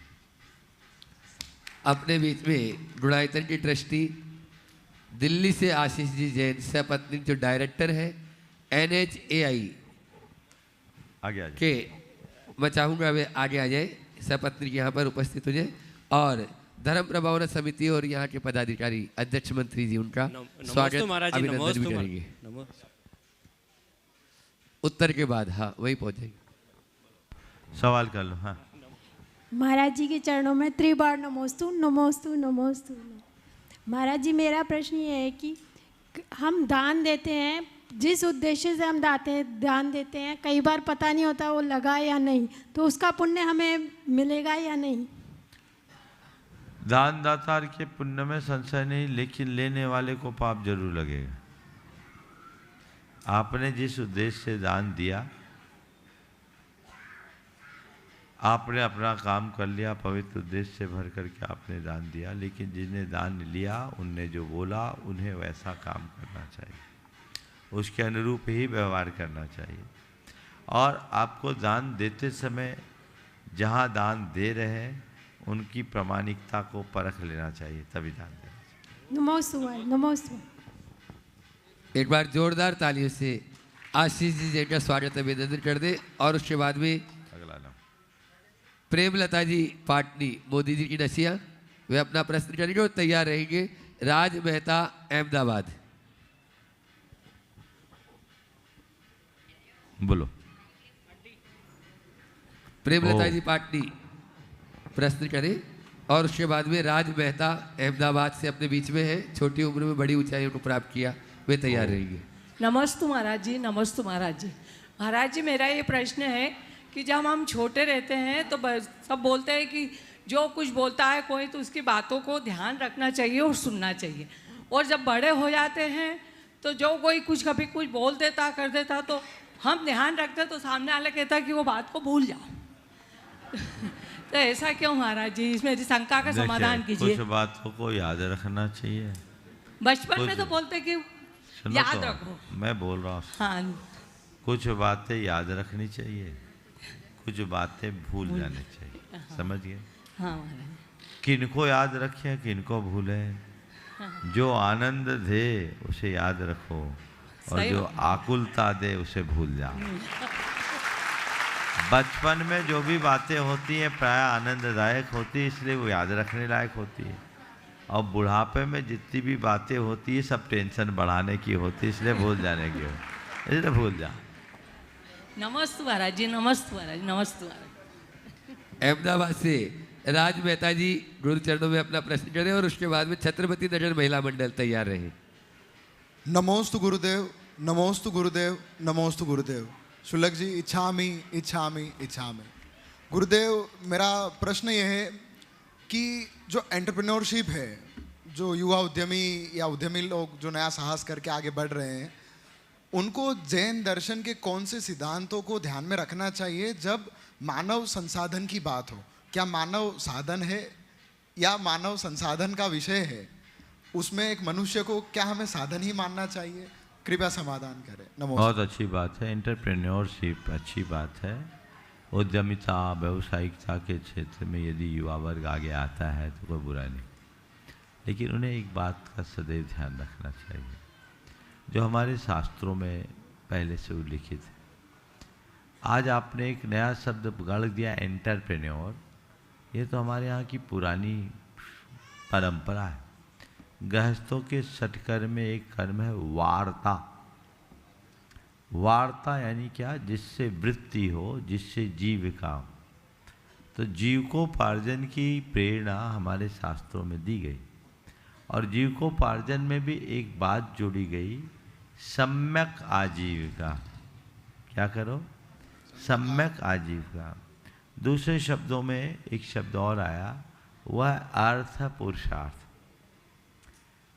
अपने बीच में गुणायतन की ट्रस्टी दिल्ली से आशीष जी जैन सपत्नी जो डायरेक्टर है NHAI आगे के, मैं चाहूँगा वे आगे आ जाए, सपत्नी यहाँ पर उपस्थित हो जाए, और धर्म प्रभावना समिति और यहाँ के पदाधिकारी अध्यक्ष मंत्री जी उनका स्वागत अभिनंदन भी करेंगे। उत्तर के बाद, हाँ वही पहुँचेगी। सवाल कर लो। हाँ महाराज जी के चरणों में त्रिबार नमोस्तु नमोस्तु नमोस्तु। महाराज जी, मेरा प्रश्न ये है कि हम दान देते हैं, जिस उद्देश्य से हम दान देते हैं, कई बार पता नहीं होता वो लगा या नहीं, तो उसका पुण्य हमें मिलेगा या नहीं? दान दातार के पुण्य में संशय नहीं, लेकिन लेने वाले को पाप जरूर लगेगा। आपने जिस उद्देश्य से दान दिया, आपने अपना काम कर लिया, पवित्र उद्देश्य से भर करके आपने दान दिया, लेकिन जिसने दान लिया उनने जो बोला उन्हें वैसा काम करना चाहिए, उसके अनुरूप ही व्यवहार करना चाहिए। और आपको दान देते समय जहाँ दान दे रहे हैं उनकी प्रामाणिकता को परख लेना चाहिए, तभी दान देना चाहिए। नमोस्तु नमोस्तु। एक बार जोरदार तालियों से आशीष जी का स्वागत अभिनंदन कर दे। और उसके बाद में अगला नाम प्रेमलता जी पाटनी, मोदी जी की नसिया, वे अपना प्रश्न करेंगे और तैयार रहेंगे। राज मेहता, अहमदाबाद। बोलो। प्रेमलता जी पाटनी प्रश्न करें और उसके बाद में राज मेहता अहमदाबाद से अपने बीच में है, छोटी उम्र में बड़ी ऊंचाइयों को प्राप्त किया, वे तैयार रहेंगे। नमस्तु महाराज जी, नमस्तु महाराज जी। महाराज जी, मेरा ये प्रश्न है कि जब हम छोटे रहते हैं तो सब बोलते हैं कि जो कुछ बोलता है कोई तो उसकी बातों को ध्यान रखना चाहिए और सुनना चाहिए, और जब बड़े हो जाते हैं तो जो कोई कुछ कभी कुछ बोल देता कर देता तो हम ध्यान रखते तो सामने वाला कहता कि वो बात को भूल जाओ। तो ऐसा क्यों महाराज जी? इसमें शंका का समाधान कीजिए। कुछ बातों को याद रखना चाहिए। बचपन में तो बोलते कि याद रखो, मैं बोल रहा हूँ। हाँ, कुछ बातें याद रखनी चाहिए, कुछ बातें भूल जानी चाहिए। हाँ। समझ गए? हाँ महाराज। किनको याद रखें, किनको भूलें। हाँ। जो आनंद दे उसे याद रखो, और जो आकुलता दे उसे भूल जाओ। बचपन में जो भी बातें होती हैं प्राय आनंददायक होती है, इसलिए वो याद रखने लायक होती है। और बुढ़ापे में जितनी भी बातें होती है सब टेंशन बढ़ाने की होती है, इसलिए भूल जाने की होती, इसलिए भूल जा। नमस्ते महाराज जी, नमस्ते महाराज, नमस्ते महाराज। अहमदाबाद से राज मेहता जी गुरु चरणों में अपना प्रश्न करें और उसके बाद में छत्रपति नगर महिला मंडल तैयार रहे। नमोस्तु गुरुदेव, नमोस्तु गुरुदेव, नमोस्तु गुरुदेव। शुल्लक जी, इच्छामि इच्छामि इच्छामि। गुरुदेव, मेरा प्रश्न ये है कि जो एंटरप्रेन्योरशिप है, जो युवा उद्यमी या उद्यमी लोग जो नया साहस करके आगे बढ़ रहे हैं, उनको जैन दर्शन के कौन से सिद्धांतों को ध्यान में रखना चाहिए जब मानव संसाधन की बात हो? क्या मानव साधन है या मानव संसाधन का विषय है? उसमें एक मनुष्य को क्या हमें साधन ही मानना चाहिए? कृपया समाधान करें। नमस्कार। बहुत अच्छी बात है, एंटरप्रेन्योरशिप अच्छी बात है। उद्यमिता, व्यावसायिकता के क्षेत्र में यदि युवा वर्ग आगे आता है तो कोई बुरा नहीं, लेकिन उन्हें एक बात का सदैव ध्यान रखना चाहिए जो हमारे शास्त्रों में पहले से उल्लिखित है। आज आपने एक नया शब्द गढ़ दिया, एंटरप्रेन्योर। ये तो हमारे यहाँ की पुरानी परंपरा है। गृहस्थों के षटकर्म में एक कर्म है वार्ता। वार्ता यानी क्या? जिससे वृत्ति हो, जिससे जीविका हो। तो जीविकोपार्जन की प्रेरणा हमारे शास्त्रों में दी गई, और जीविकोपार्जन में भी एक बात जोड़ी गई, सम्यक आजीविका। क्या करो? सम्यक आजीविका। दूसरे शब्दों में एक शब्द और आया, वह अर्थ पुरुषार्थ।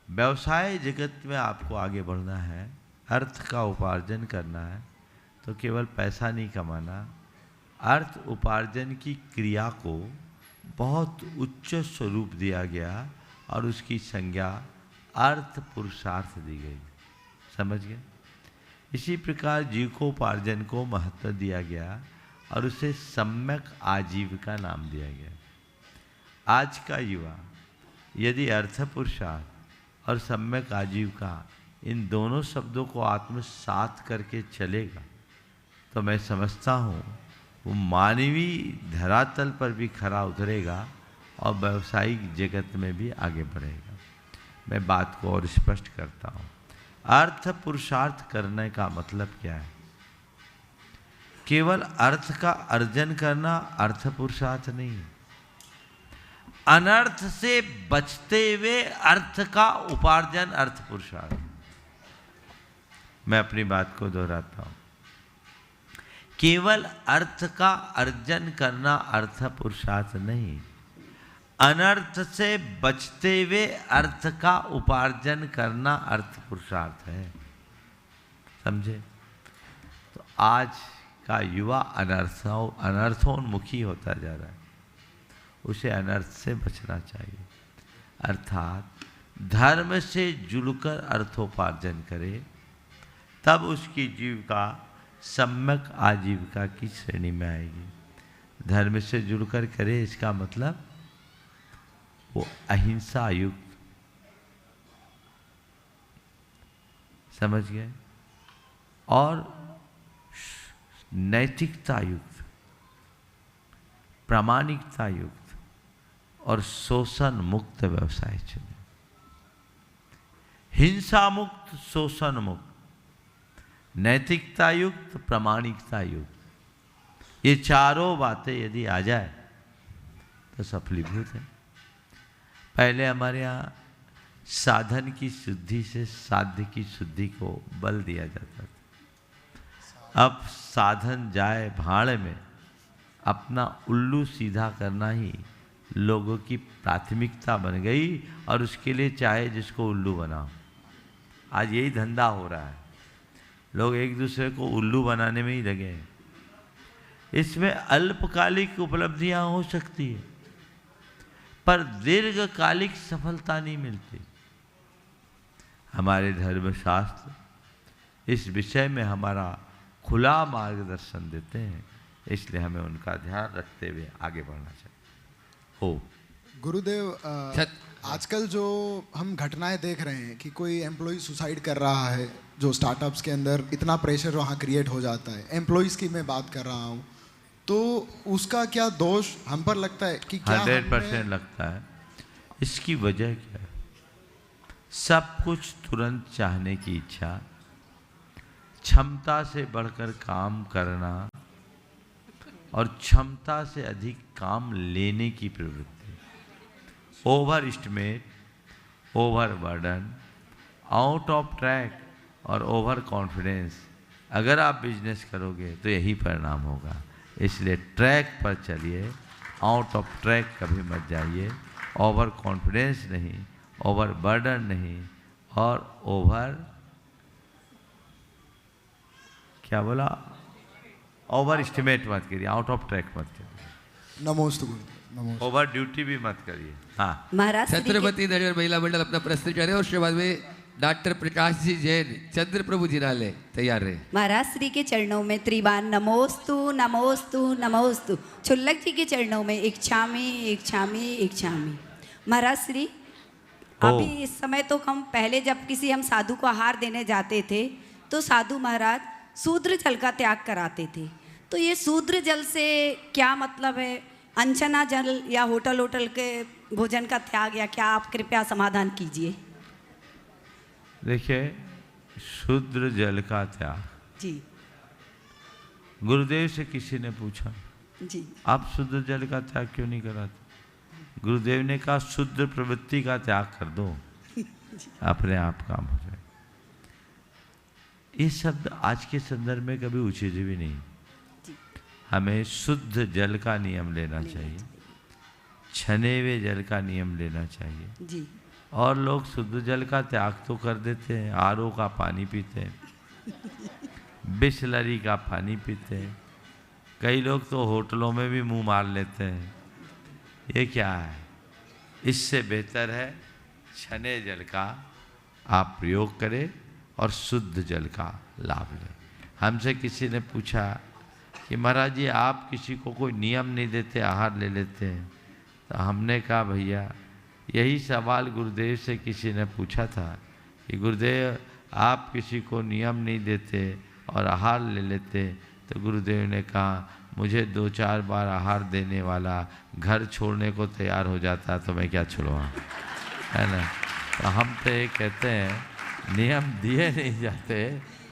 व्यवसाय जगत में आपको आगे बढ़ना है, अर्थ का उपार्जन करना है, तो केवल पैसा नहीं कमाना, अर्थ उपार्जन की क्रिया को बहुत उच्च स्वरूप दिया गया और उसकी संज्ञा अर्थ पुरुषार्थ दी गई। समझ गए? इसी प्रकार जीविकोपार्जन को महत्व दिया गया और उसे सम्यक आजीविका नाम दिया गया। आज का युवा यदि अर्थ पुरुषार्थ और सम्यक आजीविका इन दोनों शब्दों को आत्मसात करके चलेगा तो मैं समझता हूँ वो मानवीय धरातल पर भी खरा उतरेगा और व्यावसायिक जगत में भी आगे बढ़ेगा। मैं बात को और स्पष्ट करता हूँ। अर्थ पुरुषार्थ करने का मतलब क्या है? केवल अर्थ का अर्जन करना अर्थ पुरुषार्थ नहीं है। अनर्थ से बचते हुए अर्थ का उपार्जन अर्थ पुरुषार्थ। मैं अपनी बात को दोहराता हूं, केवल अर्थ का अर्जन करना अर्थ पुरुषार्थ नहीं, अनर्थ से बचते हुए अर्थ का उपार्जन करना अर्थ पुरुषार्थ है। समझे? तो आज का युवा अनर्थोन्मुखी होता जा रहा है, उसे अनर्थ से बचना चाहिए। अर्थात धर्म से जुड़कर अर्थोपार्जन करे, तब उसकी जीविका सम्यक आजीविका की श्रेणी में आएगी। धर्म से जुड़कर करे इसका मतलब वो अहिंसा युक्त, समझ गए, और नैतिकता युक्त, प्रामाणिकता युक्त और शोषण मुक्त व्यवसाय चले। हिंसा मुक्त, शोषण मुक्त, नैतिकता युक्त, प्रामाणिकता युक्त, ये चारों बातें यदि आ जाए तो सफलीभूत है। पहले हमारे यहाँ साधन की शुद्धि से साध्य की शुद्धि को बल दिया जाता था। अब साधन जाए भाड़ में, अपना उल्लू सीधा करना ही लोगों की प्राथमिकता बन गई, और उसके लिए चाहे जिसको उल्लू बनाओ। आज यही धंधा हो रहा है, लोग एक दूसरे को उल्लू बनाने में ही लगे हैं। इसमें अल्पकालिक उपलब्धियां हो सकती है, पर दीर्घकालिक सफलता नहीं मिलती। हमारे धर्मशास्त्र इस विषय में हमारा खुला मार्गदर्शन देते हैं, इसलिए हमें उनका ध्यान रखते हुए आगे बढ़ना चाहिए। हो गुरुदेव, आजकल जो हम घटनाएं देख रहे हैं कि कोई एम्प्लॉय सुसाइड कर रहा है, जो स्टार्टअप्स के अंदर इतना प्रेशर वहाँ क्रिएट हो जाता है, एम्प्लॉयज़ की मैं बात कर रहा हूँ, तो उसका क्या दोष हम पर लगता है कि क्या 100% लगता है। इसकी वजह क्या है? सब कुछ तुरंत चाहने की इच्छा, क्षमता से बढ़कर काम करना और क्षमता से अधिक काम लेने की प्रवृत्ति, over estimate, over burden, out of track और ओवर कॉन्फिडेंस। अगर आप बिजनेस करोगे तो यही परिणाम होगा। इसलिए ट्रैक पर चलिए, आउट ऑफ ट्रैक कभी मत जाइए, ओवर कॉन्फिडेंस नहीं, ओवर बर्डन नहीं, और ओवर क्या बोला, ओवर एस्टिमेट मत करिए, आउट ऑफ ट्रैक मत करिए। नमोस्तु गुरुदेव, नमोस्तु। ओवर ड्यूटी भी मत करिए। हाँ, महाराज छत्रपति नगर महिला मंडल अपना प्रस्तुत करें, और उसके बाद में डॉक्टर प्रकाश जी जैन चंद्र प्रभु जिनालय तैयार रहे। महाराज श्री के चरणों में त्रिबार नमोस्तु नमोस्तु नमोस्तु। छुल्लक जी के चरणों में इच्छामी इच्छामी इच्छामी। महाराज श्री, अभी इस समय तो हम पहले जब किसी हम साधु को आहार देने जाते थे तो साधु महाराज शूद्र जल का त्याग कराते थे। तो ये शूद्र जल से क्या मतलब है? अंचना जल या होटल के भोजन का त्याग, या क्या? आप कृपया समाधान कीजिए। देखिए, शूद्र जल का त्याग जी, गुरुदेव से किसी ने पूछा जी, आप शुद्ध जल का त्याग क्यों नहीं कराते? गुरुदेव ने कहा शुद्ध प्रवृत्ति का त्याग कर दो, अपने आप काम हो जाए। ये शब्द आज के संदर्भ में कभी उचित भी नहीं। हमें शुद्ध जल का नियम लेना चाहिए, छने हुए जल का नियम लेना चाहिए जी। और लोग शुद्ध जल का त्याग तो कर देते हैं, आरओ का पानी पीते हैं, बिसलरी का पानी पीते हैं, कई लोग तो होटलों में भी मुंह मार लेते हैं। ये क्या है? इससे बेहतर है छने जल का आप प्रयोग करें और शुद्ध जल का लाभ लें। हमसे किसी ने पूछा कि महाराज जी आप किसी को कोई नियम नहीं देते, आहार ले लेते हैं। तो हमने कहा भैया यही सवाल गुरुदेव से किसी ने पूछा था कि गुरुदेव आप किसी को नियम नहीं देते और आहार ले लेते। तो गुरुदेव ने कहा मुझे 2-4 बार आहार देने वाला घर छोड़ने को तैयार हो जाता तो मैं क्या छुड़वाऊँ, है ना। तो हम तो ये कहते हैं नियम दिए नहीं जाते,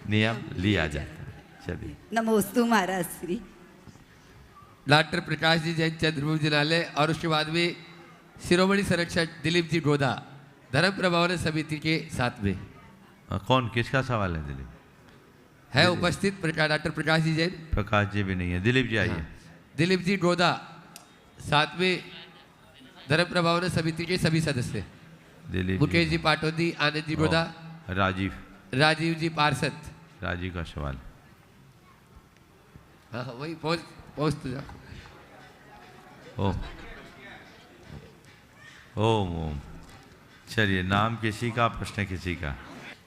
नियम लिया जाता है। चलिए। नमोस्तु महाराज श्री। डॉक्टर प्रकाश जी जैन चंद्रभूमि जिनालय और उसके बाद में शिरोमणि संरक्षक दिलीप जी गोदा धर्म प्रभावन समिति के साथ में। कौन, किसका सवाल है? दिलीप है उपस्थित डॉक्टर प्रकाश जी जैन। प्रकाश जी भी नहीं है, दिलीप जी आइए। दिलीप जी गोदा साथ में धर्म प्रभावन समिति के सभी सदस्य। दिलीप मुकेश जी पाटोदी, आनंद जी गोदा, राजीव जी पार्षद। राजीव का सवाल। हाँ वही पहुँच तो जाओ। ओम। चलिए, नाम किसी का, प्रश्न किसी का।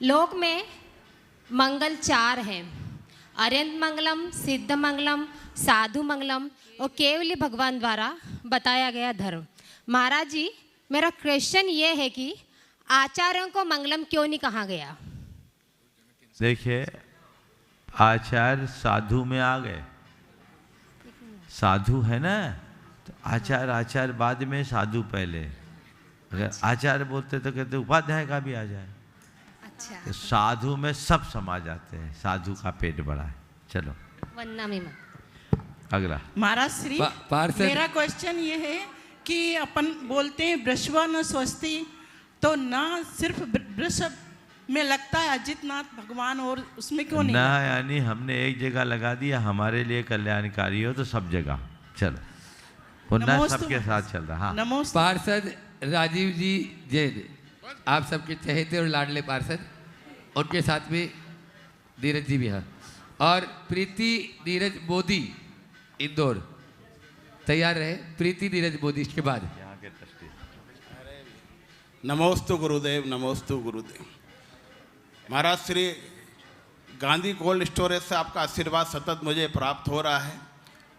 लोक में मंगल 4 हैं, अरंत मंगलम, सिद्ध मंगलम, साधु मंगलम और केवल भगवान द्वारा बताया गया धर्म। महाराज जी, मेरा क्वेश्चन ये है कि आचार्यों को मंगलम क्यों नहीं कहा गया? देखिए, आचार्य साधु में आ गए, साधु है ना, तो आचार्य बाद में, साधु पहले। अगर आचार्य बोलते तो कहते उपाध्याय का भी आ जाए। अच्छा। तो साधु में सब समा जाते हैं, साधु का पेट बड़ा है। चलो वन्ना में अगला। महाराज श्री, मेरा क्वेश्चन ये है कि अपन बोलते हैं वृषभ न स्वस्ति, तो ना सिर्फ वृषभ में लगता है अजितनाथ भगवान, और उसमें क्यों नहीं? ना यानी हमने एक जगह लगा दिया, हमारे लिए कल्याणकारी हो तो सब जगह। चलो, वो ना सबके साथ चल रहा। हाँ, पार्षद राजीव जी जैन, आप सबके चहेते और लाडले पार्षद, उनके साथ में नीरज जी भी हैं, और प्रीति नीरज मोदी इंदौर। तैयार रहे प्रीति नीरज मोदी। इसके बाद नमोस्तु गुरुदेव, नमोस्तु गुरुदेव। महाराज श्री, गांधी कोल्ड स्टोरेज से आपका आशीर्वाद सतत मुझे प्राप्त हो रहा है,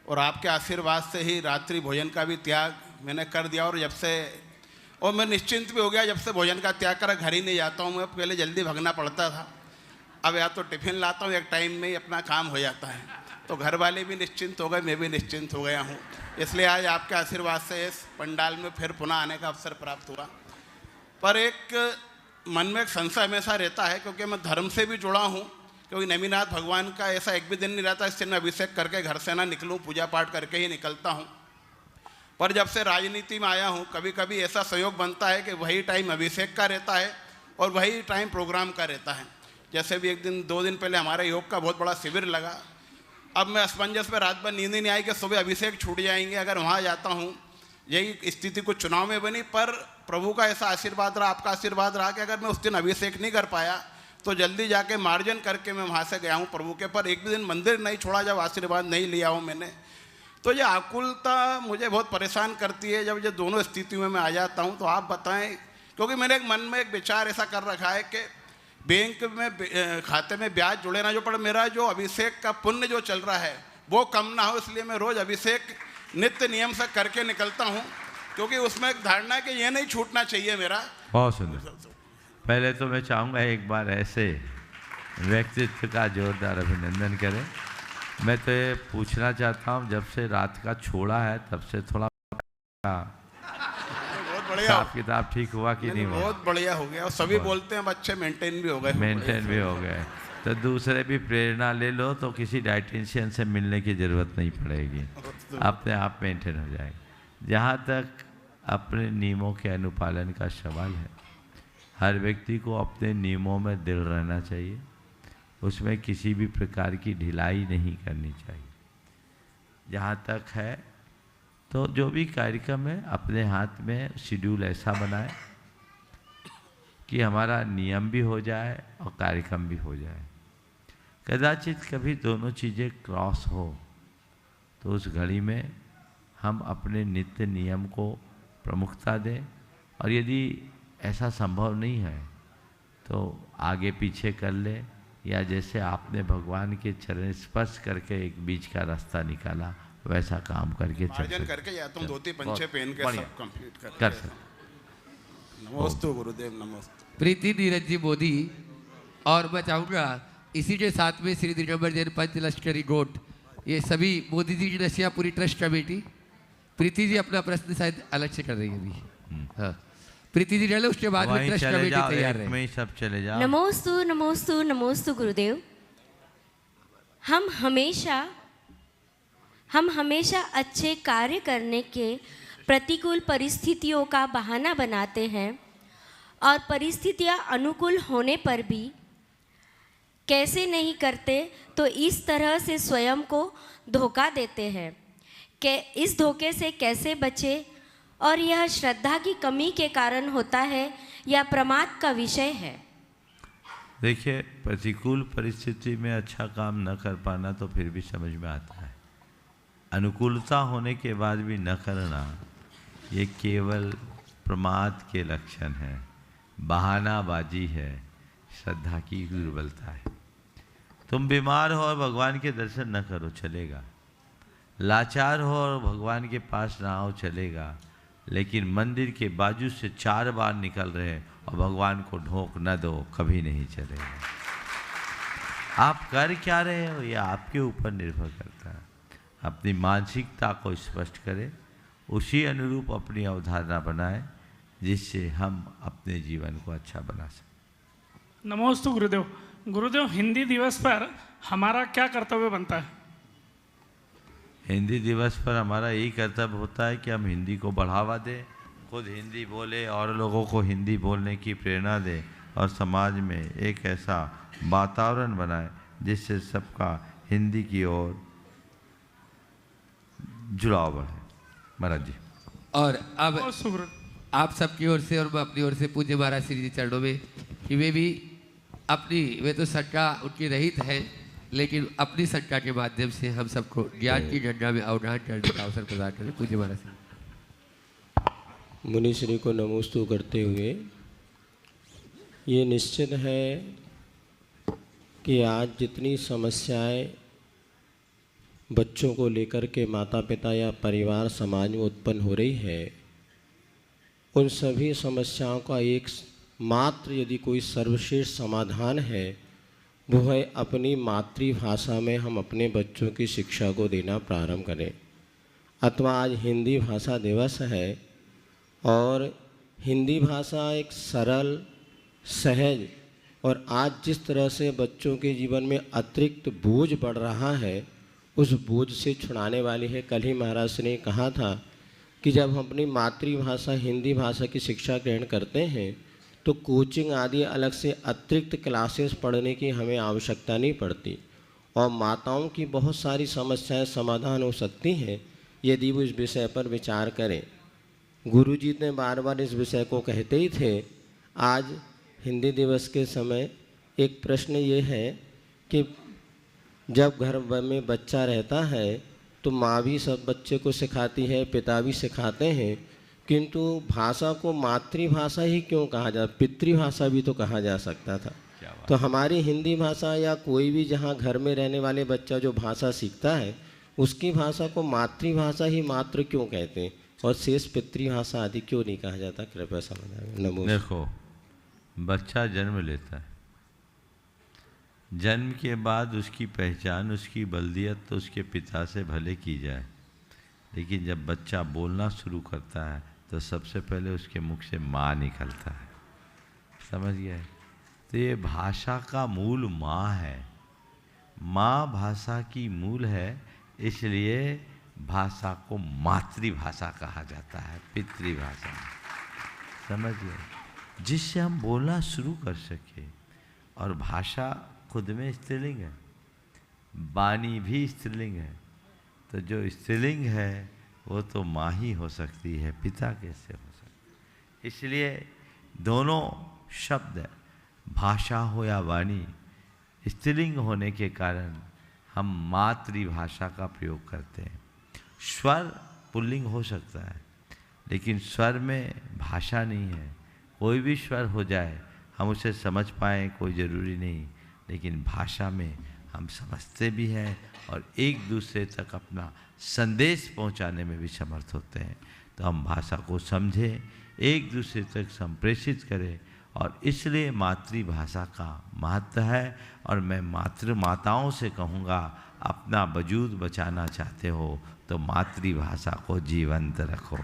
और आपके आशीर्वाद से ही रात्रि भोजन का भी त्याग मैंने कर दिया, और और मैं निश्चिंत भी हो गया जब से भोजन का त्याग कर घर ही नहीं जाता हूँ। मैं पहले जल्दी भगना पड़ता था, अब या तो टिफिन लाता हूँ, एक टाइम में ही अपना काम हो जाता है, तो घर वाले भी निश्चिंत हो गए, मैं भी निश्चिंत हो गया हूँ। इसलिए आज आपके आशीर्वाद से इस पंडाल में फिर पुनः आने का अवसर प्राप्त हुआ। पर एक मन में एक संशय हमेशा रहता है, क्योंकि मैं धर्म से भी जुड़ा हूँ, क्योंकि नेमिनाथ भगवान का ऐसा एक भी दिन नहीं रहता इससे मैं अभिषेक करके घर से ना निकलूँ, पूजा पाठ करके ही निकलता हूँ। पर जब से राजनीति में आया हूँ, कभी कभी ऐसा संयोग बनता है कि वही टाइम अभिषेक का रहता है और वही टाइम प्रोग्राम का रहता है। जैसे भी 2 दिन पहले हमारे योग का बहुत बड़ा शिविर लगा। अब मैं असमंजस में रात भर नींद ही नहीं आई कि सुबह अभिषेक छूट जाएंगे अगर वहाँ जाता हूँ। यही स्थिति कुछ चुनाव में बनी, पर प्रभु का ऐसा आशीर्वाद रहा, आपका आशीर्वाद रहा कि अगर मैं उस दिन अभिषेक नहीं कर पाया तो जल्दी जाके मार्जन करके मैं वहाँ से गया हूँ प्रभु के। पर एक भी दिन मंदिर नहीं छोड़ा जब आशीर्वाद नहीं लिया हूँ मैंने। तो ये आकुलता मुझे बहुत परेशान करती है जब ये दोनों स्थितियों में मैं आ जाता हूँ। तो आप बताएं, क्योंकि मेरे एक मन में एक विचार ऐसा कर रखा है कि बैंक में खाते में ब्याज जुड़े ना जो, पर मेरा जो अभिषेक का पुण्य जो चल रहा है वो कम ना हो, इसलिए मैं रोज़ अभिषेक नित्य नियम से करके निकलता हूँ, क्योंकि उसमें एक धारणा है कि ये नहीं छूटना चाहिए मेरा। बहुत सुंदर। पहले तो मैं चाहूँगा एक बार ऐसे व्यक्तित्व का जोरदार अभिनंदन करें। मैं तो ये पूछना चाहता हूँ, जब से रात का छोड़ा है तब से थोड़ा हिसाब किताब ठीक हुआ कि नहीं हुआ? बहुत बढ़िया हो गया, और सभी बोलते हैं अच्छे मेंटेन भी हो गए। मेंटेन भी हो गए, तो दूसरे भी प्रेरणा ले लो, तो किसी डाइटिशियन से मिलने की ज़रूरत नहीं पड़ेगी, अपने आप मेंटेन हो जाएगी। जहाँ तक अपने नियमों के अनुपालन का सवाल है, हर व्यक्ति को अपने नियमों में दृढ़ रहना चाहिए, उसमें किसी भी प्रकार की ढिलाई नहीं करनी चाहिए। जहाँ तक है तो जो भी कार्यक्रम है अपने हाथ में शेड्यूल ऐसा बनाए कि हमारा नियम भी हो जाए और कार्यक्रम भी हो जाए। कदाचित कभी दोनों चीज़ें क्रॉस हो तो उस घड़ी में हम अपने नित्य नियम को प्रमुखता दें, और यदि ऐसा संभव नहीं है तो आगे पीछे कर ले, या जैसे आपने भगवान के चरण स्पर्श करके एक बीच का रास्ता निकाला वैसा काम करके चल करके या तुम धोती पंचे पहन के सब कंप्लीट कर सकते। नमोस्तु गुरुदेव, नमस्ते। प्रीति नीरज जी मोदी, और मैं चाहूँगा इसी के साथ में श्री दिगंबर जैन पंच लश्करी गोट, ये सभी मोदी जी की नशिया पूरी ट्रस्ट कमेटी। प्रीति जी अपना प्रश्न शायद अलग से कर रही है अभी। हाँ, प्रीति जी चले, उसके बाद में ट्रस्ट कमेटी तैयार है। सब चले जाओ। नमोस्तु नमोस्तु नमोस्तु गुरुदेव। हम हमेशा अच्छे कार्य करने के प्रतिकूल परिस्थितियों का बहाना बनाते हैं और परिस्थितियां अनुकूल होने पर भी कैसे नहीं करते, तो इस तरह से स्वयं को धोखा देते हैं कि इस धोखे से कैसे बचे, और यह श्रद्धा की कमी के कारण होता है या प्रमाद का विषय है। देखिए, प्रतिकूल परिस्थिति में अच्छा काम न कर पाना तो फिर भी समझ में आता है, अनुकूलता होने के बाद भी न करना ये केवल प्रमाद के लक्षण है, बहानाबाजी है, श्रद्धा की दुर्बलता है। तुम बीमार हो और भगवान के दर्शन न करो, चलेगा। लाचार हो और भगवान के पास ना आओ, चलेगा। लेकिन मंदिर के बाजू से 4 बार निकल रहे और भगवान को ढोक न दो, कभी नहीं चलेगा। आप कर क्या रहे हो ये आपके ऊपर निर्भर करता है। अपनी मानसिकता को स्पष्ट करें, उसी अनुरूप अपनी अवधारणा बनाएं, जिससे हम अपने जीवन को अच्छा बना सकें। नमोस्तु गुरुदेव। गुरुदेव, हिंदी दिवस पर हमारा क्या कर्तव्य बनता है? हिंदी दिवस पर हमारा यही कर्तव्य होता है कि हम हिंदी को बढ़ावा दें, खुद हिंदी बोले और लोगों को हिंदी बोलने की प्रेरणा दें, और समाज में एक ऐसा वातावरण बनाए जिससे सबका हिंदी की ओर जुड़ाव बढ़े। महाराज जी। और अब आप सबकी ओर से और मैं अपनी ओर से पूज्य महाराज श्री जी चरणों में कि वे तो शंका उनकी रहित है, लेकिन अपनी शंका के माध्यम से हम सबको ज्ञान की गंगा में अवधान करने का अवसर प्रदान करें। पूज्य महाराज मुनि श्री को नमोस्तु करते हुए ये निश्चित है कि आज जितनी समस्याएं बच्चों को लेकर के माता पिता या परिवार समाज में उत्पन्न हो रही है, उन सभी समस्याओं का एक मात्र यदि कोई सर्वश्रेष्ठ समाधान है, वो है अपनी मातृभाषा में हम अपने बच्चों की शिक्षा को देना प्रारंभ करें। अथवा आज हिंदी भाषा दिवस है और हिंदी भाषा एक सरल, सहज, और आज जिस तरह से बच्चों के जीवन में अतिरिक्त बोझ बढ़ रहा है, उस बोझ से छुड़ाने वाली है। कल ही महाराज ने कहा था कि जब हम अपनी मातृभाषा हिंदी भाषा की शिक्षा ग्रहण करते हैं तो कोचिंग आदि अलग से अतिरिक्त क्लासेस पढ़ने की हमें आवश्यकता नहीं पड़ती, और माताओं की बहुत सारी समस्याएं समाधान हो सकती हैं यदि वो इस विषय पर विचार करें। गुरुजी ने बार बार इस विषय को कहते ही थे। आज हिंदी दिवस के समय एक प्रश्न ये है कि जब घर में बच्चा रहता है तो माँ भी सब बच्चे को सिखाती है, पिता भी सिखाते हैं, किंतु भाषा को मातृभाषा ही क्यों कहा जाता, पितृभाषा भी तो कहा जा सकता था। तो हमारी हिंदी भाषा या कोई भी जहाँ घर में रहने वाले बच्चा जो भाषा सीखता है उसकी भाषा को मातृभाषा ही मात्र क्यों कहते हैं और शेष पितृभाषा आदि क्यों नहीं कहा जाता? कृपया समझाएं। नमो। देखो, बच्चा जन्म लेता है, जन्म के बाद उसकी पहचान, उसकी बल्दियत तो उसके पिता से भले की जाए, लेकिन जब बच्चा बोलना शुरू करता है तो सबसे पहले उसके मुख से माँ निकलता है। समझ गए? तो ये भाषा का मूल माँ है, माँ भाषा की मूल है, इसलिए भाषा को मातृभाषा कहा जाता है, पितृभाषा। समझ गए? जिससे हम बोलना शुरू कर सके। और भाषा खुद में स्त्रीलिंग है, वाणी भी स्त्रीलिंग है, तो जो स्त्रीलिंग है वो तो माँ ही हो सकती है, पिता कैसे हो सकती? इसलिए दोनों शब्द, भाषा हो या वाणी, स्त्रीलिंग होने के कारण हम मातृभाषा का प्रयोग करते हैं। स्वर पुल्लिंग हो सकता है, लेकिन स्वर में भाषा नहीं है। कोई भी स्वर हो जाए हम उसे समझ पाएँ, कोई ज़रूरी नहीं, लेकिन भाषा में हम समझते भी हैं और एक दूसरे तक अपना संदेश पहुंचाने में भी समर्थ होते हैं। तो हम भाषा को समझें, एक दूसरे तक संप्रेषित करें, और इसलिए मातृभाषा का महत्व है। और मैं माताओं से कहूँगा, अपना वजूद बचाना चाहते हो तो मातृभाषा को जीवंत रखो।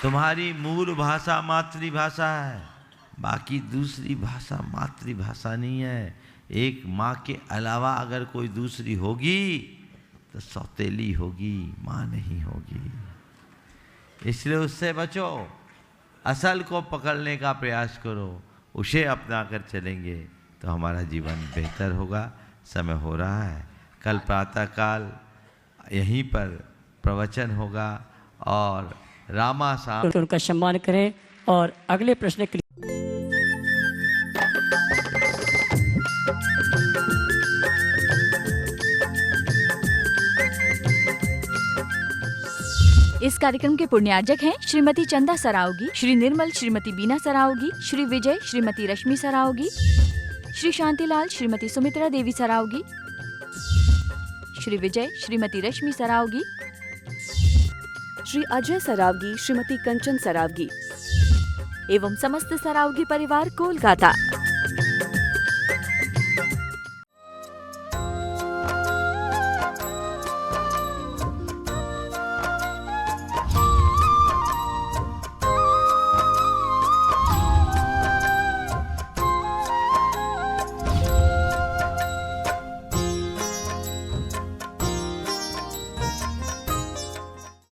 तुम्हारी मूल भाषा मातृभाषा है, बाकी दूसरी भाषा मातृभाषा नहीं है। एक माँ के अलावा अगर कोई दूसरी होगी तो सौतेली होगी, माँ नहीं होगी। इसलिए उससे बचो, असल को पकड़ने का प्रयास करो, उसे अपना कर चलेंगे तो हमारा जीवन बेहतर होगा। समय हो रहा है, कल प्रातःकाल यहीं पर प्रवचन होगा और रामा साहब उनका सम्मान करें। और अगले प्रश्न के लिए इस कार्यक्रम के पुण्यार्जक हैं श्रीमती चंदा सरावगी, श्री निर्मल श्रीमती बीना सरावगी, श्री विजय श्रीमती रश्मि सरावगी, श्री शांतिलाल श्रीमती सुमित्रा देवी सरावगी, श्री विजय श्रीमती रश्मि सरावगी, श्री अजय सरावगी, श्रीमती कंचन सरावगी एवं समस्त सरावगी परिवार कोलकाता।